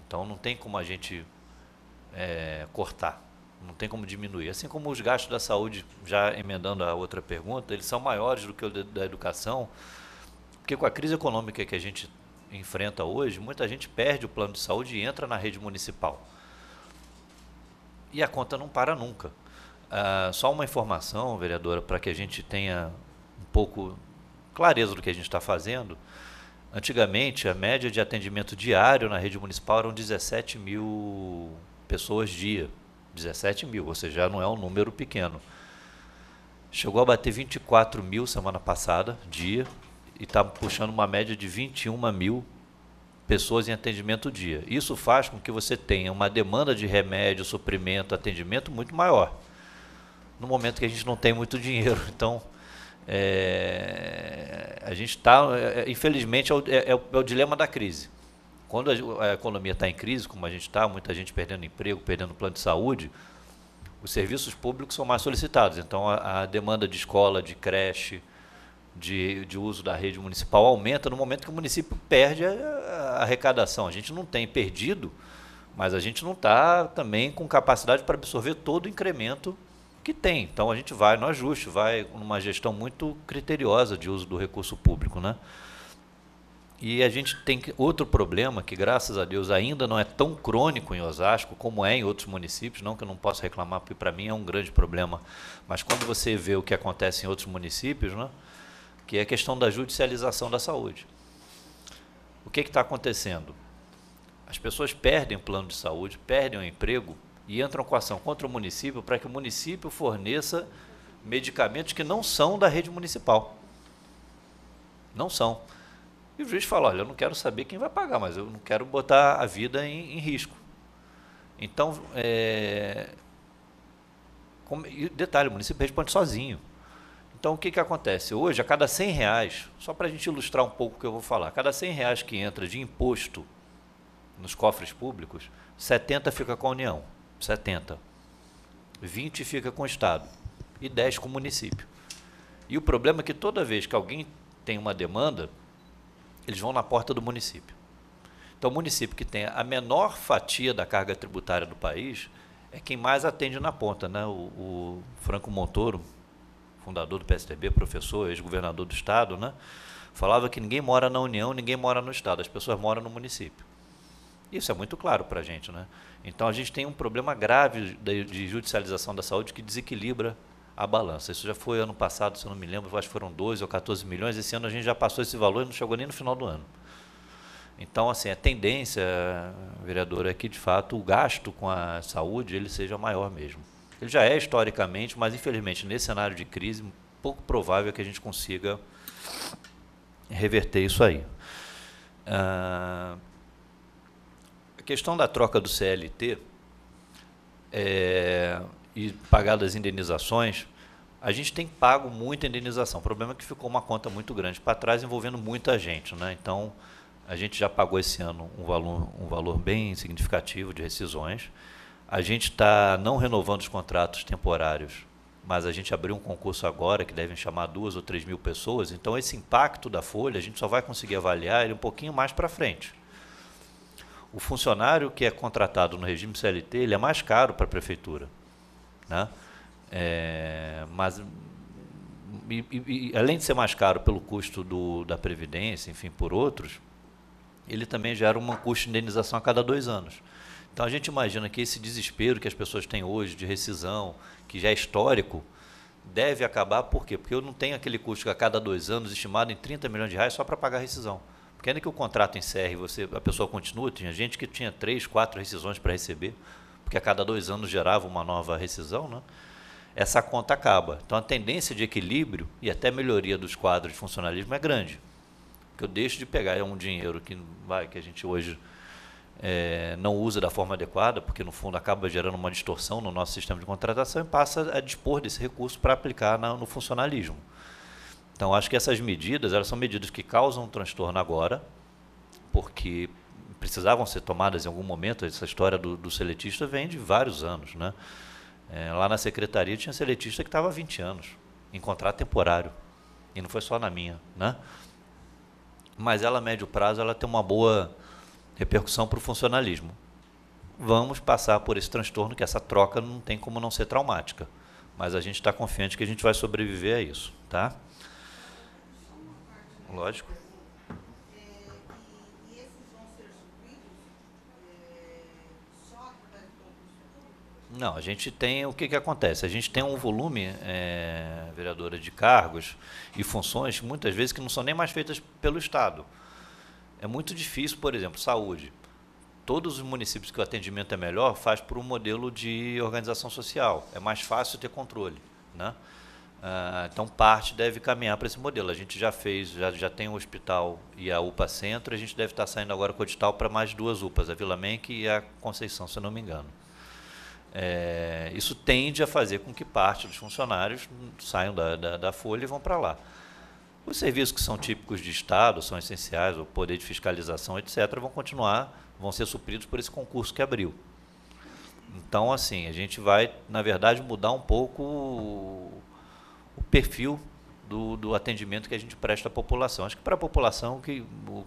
Então, não tem como a gente cortar, não tem como diminuir. Assim como os gastos da saúde, já emendando a outra pergunta, eles são maiores do que o da educação, porque com a crise econômica que a gente enfrenta hoje, muita gente perde o plano de saúde e entra na rede municipal. E a conta não para nunca. Só uma informação, vereadora, para que a gente tenha um pouco clareza do que a gente está fazendo. Antigamente, a média de atendimento diário na rede municipal eram 17 mil pessoas dia. 17 mil, ou seja, já não é um número pequeno. Chegou a bater 24 mil semana passada, dia, e está puxando uma média de 21 mil pessoas em atendimento dia. Isso faz com que você tenha uma demanda de remédio, suprimento, atendimento muito maior, no momento que a gente não tem muito dinheiro. Então, a gente está, infelizmente, é o dilema da crise. Quando a economia está em crise, como a gente está, muita gente perdendo emprego, perdendo plano de saúde, os serviços públicos são mais solicitados. Então, a demanda de escola, de creche, de uso da rede municipal aumenta no momento que o município perde a arrecadação. A gente não tem perdido, mas a gente não está também com capacidade para absorver todo o incremento que tem. Então, a gente vai no ajuste, vai numa gestão muito criteriosa de uso do recurso público, né? E a gente tem outro problema que, graças a Deus, ainda não é tão crônico em Osasco como é em outros municípios, não que eu não possa reclamar, porque para mim é um grande problema, mas quando você vê o que acontece em outros municípios, né, que é a questão da judicialização da saúde. O que está acontecendo? As pessoas perdem o plano de saúde, perdem o emprego e entram com ação contra o município para que o município forneça medicamentos que não são da rede municipal. Não são. E o juiz fala, olha, eu não quero saber quem vai pagar, mas eu não quero botar a vida em risco. Então, e detalhe, o município responde sozinho. Então, o que acontece? Hoje, a cada R$100, só para a gente ilustrar um pouco o que eu vou falar, a cada R$100 que entra de imposto nos cofres públicos, 70 fica com a União, 70. 20 fica com o Estado e 10 com o município. E o problema é que toda vez que alguém tem uma demanda, eles vão na porta do município. Então, o município que tem a menor fatia da carga tributária do país é quem mais atende na ponta, né? O Franco Montoro, fundador do PSDB, professor, ex-governador do Estado, né? Falava que ninguém mora na União, ninguém mora no Estado, as pessoas moram no município. Isso é muito claro para a gente, né? Então, a gente tem um problema grave de judicialização da saúde que desequilibra a balança. Isso já foi ano passado, se eu não me lembro, acho que foram 12 ou 14 milhões. Esse ano a gente já passou esse valor e não chegou nem no final do ano. Então, assim, a tendência, vereador, é que, de fato, o gasto com a saúde ele seja maior mesmo. Ele já é historicamente, mas, infelizmente, nesse cenário de crise, pouco provável que a gente consiga reverter isso aí. A questão da troca do CLT e pagar das indenizações, a gente tem pago muita indenização. O problema é que ficou uma conta muito grande para trás, envolvendo muita gente, né? Então, a gente já pagou esse ano um valor bem significativo de rescisões. A gente está não renovando os contratos temporários, mas a gente abriu um concurso agora que devem chamar 2 ou 3 mil pessoas. Então, esse impacto da folha, a gente só vai conseguir avaliar ele um pouquinho mais para frente. O funcionário que é contratado no regime CLT, ele é mais caro para a prefeitura, né? Mas, além de ser mais caro pelo custo da Previdência, enfim, por outros, ele também gera um custo de indenização a cada 2 anos. Então, a gente imagina que esse desespero que as pessoas têm hoje de rescisão, que já é histórico, deve acabar. Por quê? Porque eu não tenho aquele custo que a cada 2 anos, estimado em R$30 milhões, só para pagar a rescisão. Porque ainda que o contrato encerre e a pessoa continua, tinha gente que tinha 3, 4 rescisões para receber, porque a cada 2 anos gerava uma nova rescisão, né? Essa conta acaba. Então, a tendência de equilíbrio e até melhoria dos quadros de funcionalismo é grande. Porque eu deixo de pegar um dinheiro que a gente hoje não usa da forma adequada, porque, no fundo, acaba gerando uma distorção no nosso sistema de contratação e passa a dispor desse recurso para aplicar no funcionalismo. Então, acho que essas medidas, elas são medidas que causam um transtorno agora, porque precisavam ser tomadas em algum momento. Essa história do seletista vem de vários anos, né? Lá na secretaria tinha seletista que estava há 20 anos, em contrato temporário, e não foi só na minha, né? Mas ela, a médio prazo, ela tem uma boa repercussão para o funcionalismo. Vamos passar por esse transtorno, que essa troca não tem como não ser traumática, mas a gente está confiante que a gente vai sobreviver a isso, tá? Lógico. E esses vão ser supridos só através do concurso público? Não, a gente tem, o que acontece? A gente tem um volume, vereadora, de cargos e funções, muitas vezes, que não são nem mais feitas pelo Estado. É muito difícil, por exemplo, saúde. Todos os municípios que o atendimento é melhor, faz por um modelo de organização social. É mais fácil ter controle, né? Então, parte deve caminhar para esse modelo. A gente já fez, já tem o hospital e a UPA Centro, a gente deve estar saindo agora com o edital para mais 2 UPAs, a Vila Menck e a Conceição, se eu não me engano. Isso tende a fazer com que parte dos funcionários saiam da folha e vão para lá. Os serviços que são típicos de Estado, são essenciais, o poder de fiscalização, etc., vão ser supridos por esse concurso que abriu. Então, assim, a gente vai, na verdade, mudar um pouco o perfil do atendimento que a gente presta à população. Acho que para a população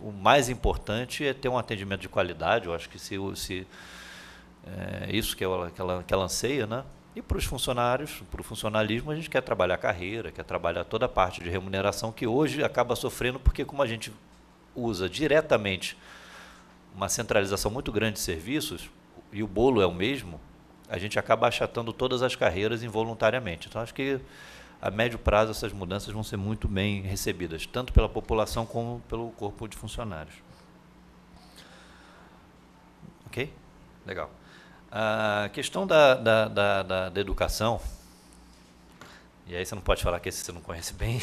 o mais importante é ter um atendimento de qualidade. Eu acho que isso que ela anseia, né? E para os funcionários, para o funcionalismo, a gente quer trabalhar a carreira, quer trabalhar toda a parte de remuneração, que hoje acaba sofrendo porque, como a gente usa diretamente uma centralização muito grande de serviços, e o bolo é o mesmo, a gente acaba achatando todas as carreiras involuntariamente. Então, acho que a médio prazo essas mudanças vão ser muito bem recebidas, tanto pela população como pelo corpo de funcionários. Ok? Legal. A questão da educação, e aí você não pode falar que esse você não conhece bem.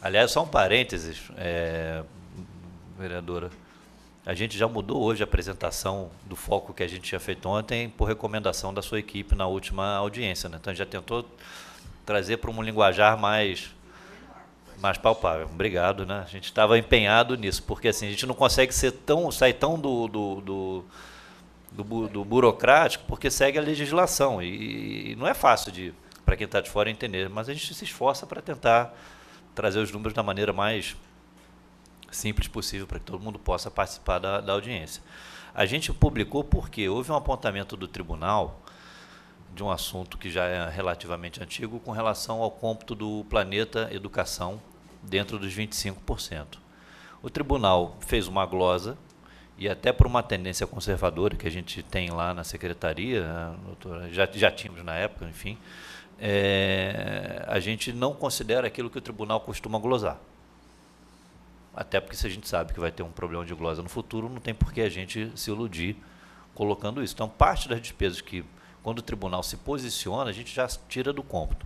Aliás, só um parênteses, vereadora. A gente já mudou hoje a apresentação do foco que a gente tinha feito ontem por recomendação da sua equipe na última audiência, né? Então, a gente já tentou trazer para um linguajar mais palpável. Obrigado, né? A gente estava empenhado nisso, porque assim, a gente não consegue sair tão do burocrático, porque segue a legislação. E não é fácil para quem está de fora entender, mas a gente se esforça para tentar trazer os números da maneira mais simples possível, para que todo mundo possa participar da audiência. A gente publicou porque houve um apontamento do tribunal de um assunto que já é relativamente antigo com relação ao cômputo do Planeta Educação dentro dos 25%. O tribunal fez uma glosa, e até por uma tendência conservadora que a gente tem lá na secretaria, doutora, já tínhamos na época, enfim, a gente não considera aquilo que o tribunal costuma glosar. Até porque se a gente sabe que vai ter um problema de glosa no futuro, não tem por que a gente se iludir colocando isso. Então, parte das despesas que, quando o tribunal se posiciona, a gente já tira do cômputo.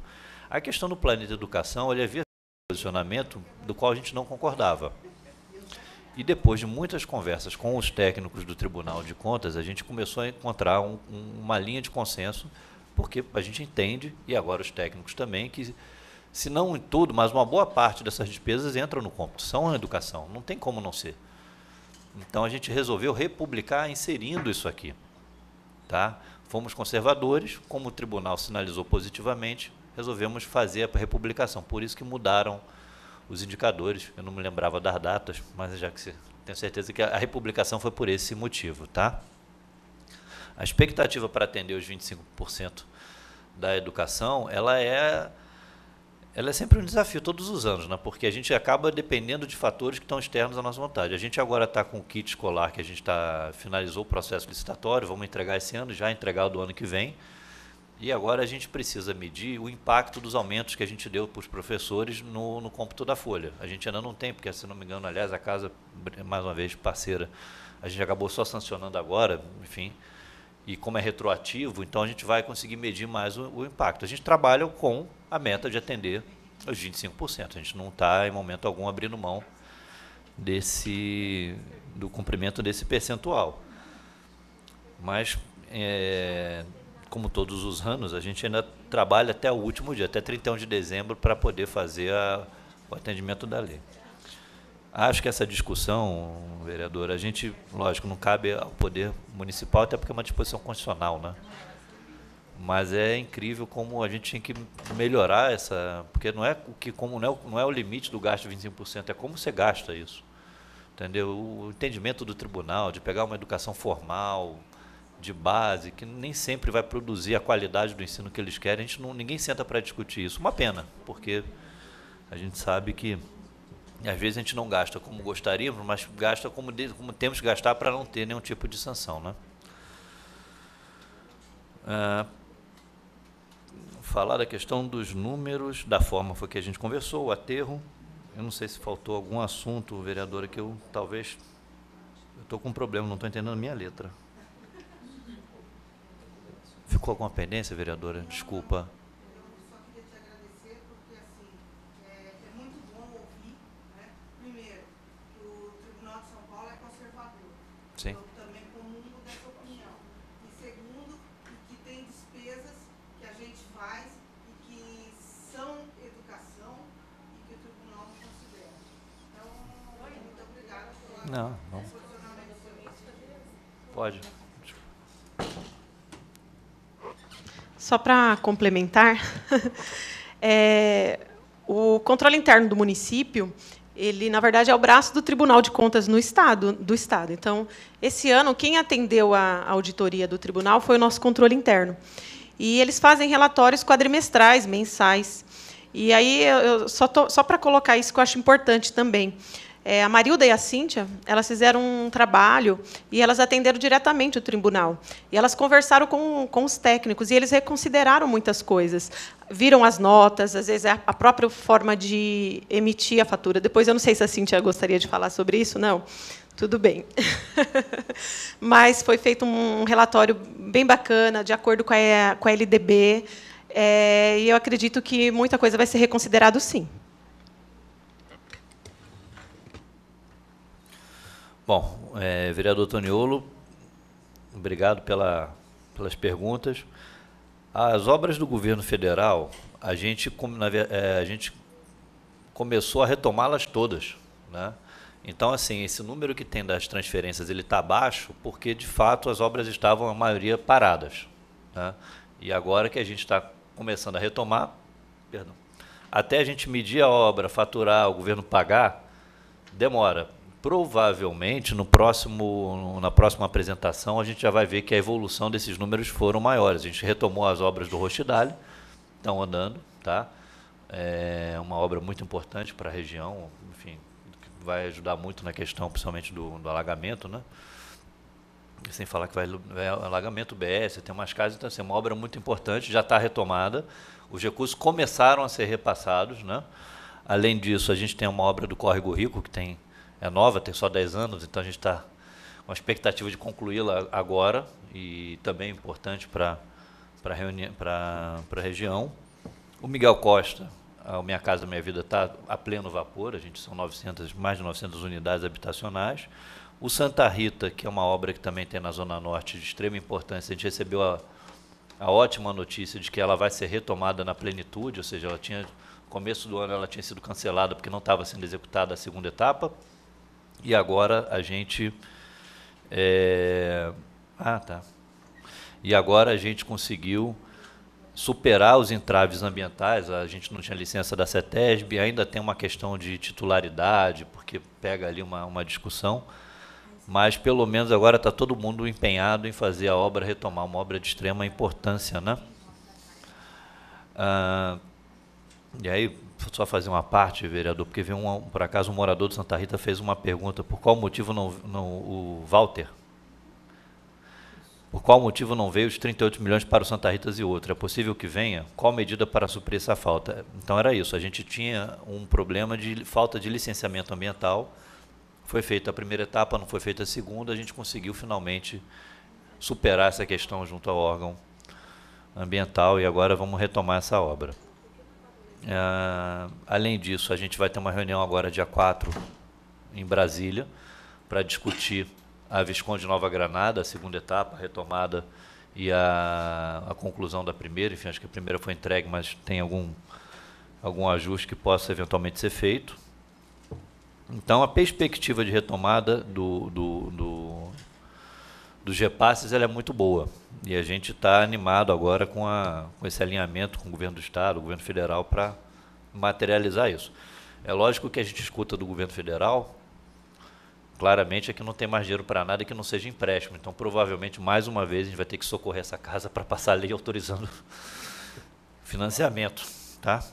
A questão do Planeta Educação, ele havia um posicionamento do qual a gente não concordava. E depois de muitas conversas com os técnicos do Tribunal de Contas, a gente começou a encontrar uma linha de consenso, porque a gente entende, e agora os técnicos também, que se não em tudo, mas uma boa parte dessas despesas entram no cômputo, são a educação, não tem como não ser. Então a gente resolveu republicar inserindo isso aqui. Tá? Fomos conservadores, como o tribunal sinalizou positivamente, resolvemos fazer a republicação, por isso que mudaram os indicadores. Eu não me lembrava das datas, mas já que tenho certeza que a republicação foi por esse motivo. Tá? A expectativa para atender os 25% da educação, ela é sempre um desafio todos os anos, né? Porque a gente acaba dependendo de fatores que estão externos à nossa vontade. A gente agora está com o kit escolar, que a gente finalizou o processo licitatório, vamos entregar esse ano, já entregar o do ano que vem, e agora a gente precisa medir o impacto dos aumentos que a gente deu para os professores no cômputo da folha. A gente ainda não tem, porque, se não me engano, aliás, a casa, mais uma vez, parceira, a gente acabou só sancionando agora, enfim, e como é retroativo, então a gente vai conseguir medir mais o impacto. A gente trabalha com a meta de atender os 25%. A gente não está, em momento algum, abrindo mão do cumprimento desse percentual. Mas, como todos os anos, a gente ainda trabalha até o último dia, até 31 de dezembro, para poder fazer o atendimento da lei. Acho que essa discussão, vereadora, a gente, lógico, não cabe ao Poder Municipal, até porque é uma disposição constitucional, né? Mas é incrível como a gente tinha que melhorar essa... Porque não é o limite do gasto de 25%, é como você gasta isso. Entendeu? O entendimento do tribunal de pegar uma educação formal, de base, que nem sempre vai produzir a qualidade do ensino que eles querem, ninguém senta para discutir isso. Uma pena, porque a gente sabe que às vezes a gente não gasta como gostaríamos, mas gasta como temos que gastar para não ter nenhum tipo de sanção, né? Falar da questão dos números, da forma foi que a gente conversou, o aterro. Eu não sei se faltou algum assunto, vereadora, que eu talvez... Eu estou com um problema, não estou entendendo a minha letra. Ficou alguma pendência, vereadora? Desculpa. Sim. Eu também comungo dessa opinião. E segundo, que tem despesas que a gente faz e que são educação e que o tribunal não considera. Então, muito obrigada pelo posicionamento do senhor. Pode. Só para complementar, o controle interno do município, ele, na verdade, é o braço do Tribunal de Contas do Estado. Então, esse ano, quem atendeu a auditoria do tribunal foi o nosso controle interno. E eles fazem relatórios quadrimestrais, mensais. E aí, só para colocar isso que eu acho importante também. A Marilda e a Cíntia, elas fizeram um trabalho e elas atenderam diretamente o tribunal. E elas conversaram com os técnicos e eles reconsideraram muitas coisas. Viram as notas, às vezes a própria forma de emitir a fatura. Depois, eu não sei se a Cíntia gostaria de falar sobre isso, não. Tudo bem. Mas foi feito um relatório bem bacana, de acordo com a LDB, e eu acredito que muita coisa vai ser reconsiderado, sim. Bom, vereador Toniolo, obrigado pelas perguntas. As obras do governo federal, a gente começou a retomá-las todas, né? Então, assim, esse número que tem das transferências, ele está baixo porque, de fato, as obras estavam, a maioria, paradas, né? E agora que a gente está começando a retomar, perdão, até a gente medir a obra, faturar, o governo pagar, demora. Provavelmente, na próxima apresentação, a gente já vai ver que a evolução desses números foram maiores. A gente retomou as obras do Rochdale, estão andando, tá? É uma obra muito importante para a região, enfim, que vai ajudar muito na questão, principalmente do alagamento, né? Sem falar que vai alagamento BS, tem umas casas, então, assim, é uma obra muito importante, já está retomada, os recursos começaram a ser repassados, né? Além disso, a gente tem uma obra do Córrego Rico, que é nova, tem só 10 anos, então a gente está com a expectativa de concluí-la agora, e também importante para a região. O Miguel Costa, a Minha Casa Minha Vida, está a pleno vapor, a gente são mais de 900 unidades habitacionais. O Santa Rita, que é uma obra que também tem na Zona Norte de extrema importância, a gente recebeu a ótima notícia de que ela vai ser retomada na plenitude, ou seja, no começo do ano ela tinha sido cancelada porque não estava sendo executada a segunda etapa, e agora a gente... E agora a gente conseguiu superar os entraves ambientais, a gente não tinha licença da CETESB, ainda tem uma questão de titularidade, porque pega ali uma discussão, mas pelo menos agora está todo mundo empenhado em fazer a obra retomar, uma obra de extrema importância, né? E aí, só fazer uma parte, vereador, porque veio por acaso um morador de Santa Rita fez uma pergunta, por qual motivo o Walter, por qual motivo não veio os 38 milhões para o Santa Rita e outro? É possível que venha? Qual medida para suprir essa falta? Então era isso, a gente tinha um problema de falta de licenciamento ambiental, foi feita a primeira etapa, não foi feita a segunda, a gente conseguiu finalmente superar essa questão junto ao órgão ambiental e agora vamos retomar essa obra. Além disso, a gente vai ter uma reunião agora, dia 4, em Brasília, para discutir a Visconde Nova Granada, a segunda etapa, a retomada e a conclusão da primeira. Enfim, acho que a primeira foi entregue, mas tem algum ajuste que possa eventualmente ser feito. Então, a perspectiva de retomada dos repasses ela é muito boa. E a gente está animado agora com esse alinhamento com o governo do Estado, o governo federal, para materializar isso. É lógico que a gente escuta do governo federal, claramente é que não tem mais dinheiro para nada e que não seja empréstimo. Então, provavelmente, mais uma vez, a gente vai ter que socorrer essa casa para passar a lei autorizando financiamento, tá?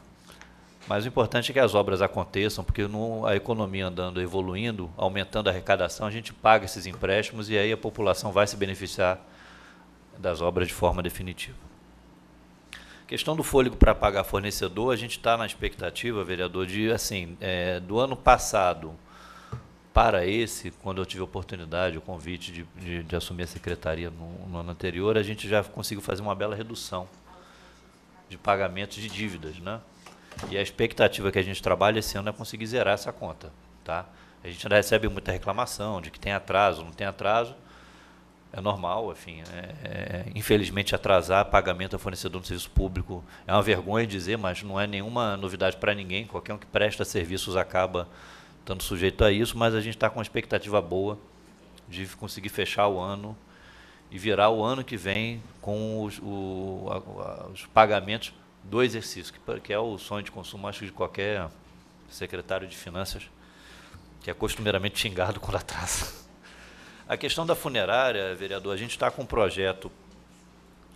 Mas o importante é que as obras aconteçam, porque a economia andando, evoluindo, aumentando a arrecadação, a gente paga esses empréstimos e aí a população vai se beneficiar das obras de forma definitiva. Questão do fôlego para pagar fornecedor, a gente está na expectativa, vereador, de, assim, do ano passado para esse, quando eu tive a oportunidade, o convite de assumir a secretaria no ano anterior, a gente já conseguiu fazer uma bela redução de pagamentos de dívidas, né? E a expectativa que a gente trabalha esse ano é conseguir zerar essa conta, tá? A gente ainda recebe muita reclamação de que tem atraso, não tem atraso, é normal, enfim, infelizmente atrasar pagamento a fornecedor no serviço público é uma vergonha dizer, mas não é nenhuma novidade para ninguém, qualquer um que presta serviços acaba estando sujeito a isso, mas a gente está com uma expectativa boa de conseguir fechar o ano e virar o ano que vem com os pagamentos do exercício, que é o sonho de consumo, acho, de qualquer secretário de Finanças, que é costumeiramente xingado quando atrasa. A questão da funerária, vereador, a gente está com um projeto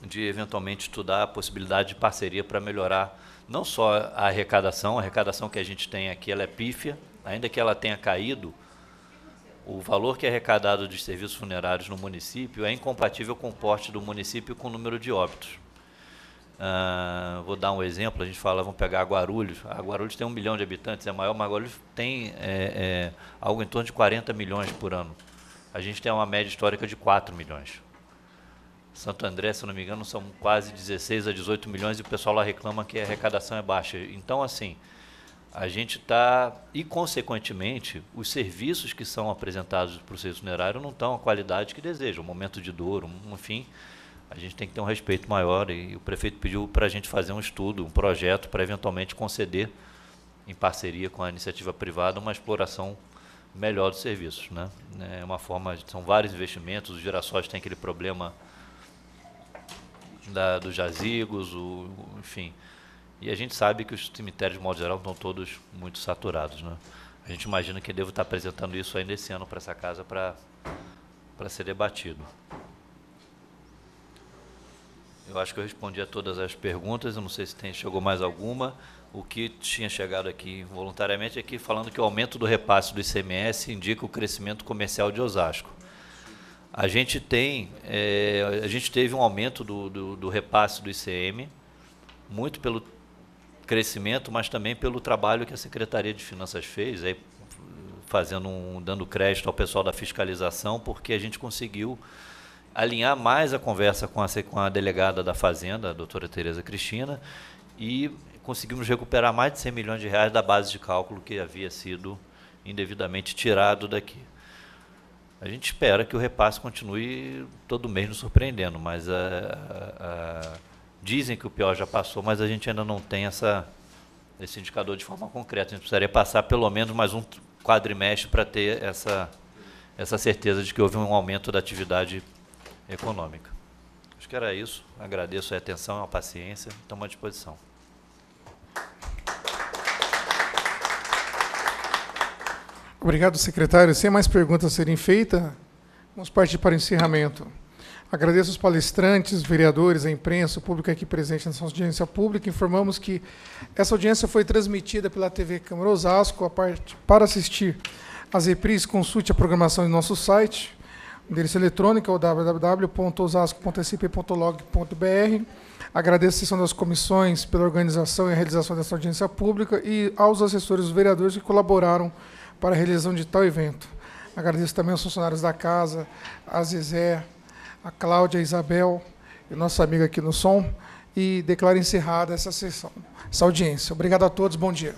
de, eventualmente, estudar a possibilidade de parceria para melhorar não só a arrecadação que a gente tem aqui, ela é pífia, ainda que ela tenha caído, o valor que é arrecadado de serviços funerários no município é incompatível com o porte do município e com o número de óbitos. Vou dar um exemplo, a gente fala, vamos pegar Guarulhos. A Guarulhos tem 1 milhão de habitantes, é maior, mas Guarulhos tem algo em torno de 40 milhões por ano. A gente tem uma média histórica de 4 milhões. Santo André, se não me engano, são quase 16 a 18 milhões e o pessoal lá reclama que a arrecadação é baixa. Então, assim, a gente está... E, consequentemente, os serviços que são apresentados para o serviço funerário não estão à qualidade que deseja. Um momento de dor, enfim, a gente tem que ter um respeito maior. E o prefeito pediu para a gente fazer um estudo, um projeto, para eventualmente conceder, em parceria com a iniciativa privada, uma exploração melhor dos serviços, né? É uma forma... São vários investimentos, os Girassóis têm aquele problema dos jazigos, enfim. E a gente sabe que os cemitérios, de modo geral, estão todos muito saturados, né? A gente imagina que devo estar apresentando isso ainda esse ano para essa casa para ser debatido. Eu acho que eu respondi a todas as perguntas, eu não sei se chegou mais alguma. O que tinha chegado aqui voluntariamente é que falando que o aumento do repasse do ICMS indica o crescimento comercial de Osasco. A gente teve um aumento do repasse do ICM, muito pelo crescimento, mas também pelo trabalho que a Secretaria de Finanças fez, aí dando crédito ao pessoal da fiscalização, porque a gente conseguiu alinhar mais a conversa com a delegada da Fazenda, a doutora Tereza Cristina, e conseguimos recuperar mais de 100 milhões de reais da base de cálculo que havia sido indevidamente tirado daqui. A gente espera que o repasse continue todo mês nos surpreendendo, mas dizem que o pior já passou, mas a gente ainda não tem esse indicador de forma concreta. A gente precisaria passar pelo menos mais um quadrimestre para ter essa certeza de que houve um aumento da atividade econômica. Acho que era isso. Agradeço a atenção e a paciência. Estamos à disposição. Obrigado, secretário. Sem mais perguntas a serem feitas, vamos partir para o encerramento. Agradeço os palestrantes, vereadores, a imprensa, o público aqui presente nessa audiência pública. Informamos que essa audiência foi transmitida pela TV Câmara Osasco. Para assistir às reprises, consulte a programação em nosso site. O endereço eletrônico é o www.osasco.sp.log.br. Agradeço a sessão das comissões pela organização e a realização dessa audiência pública e aos assessores dos vereadores que colaboraram para a realização de tal evento. Agradeço também aos funcionários da casa, a Zezé, a Cláudia, a Isabel e nossa amiga aqui no som, e declaro encerrada essa sessão, essa audiência. Obrigado a todos, bom dia.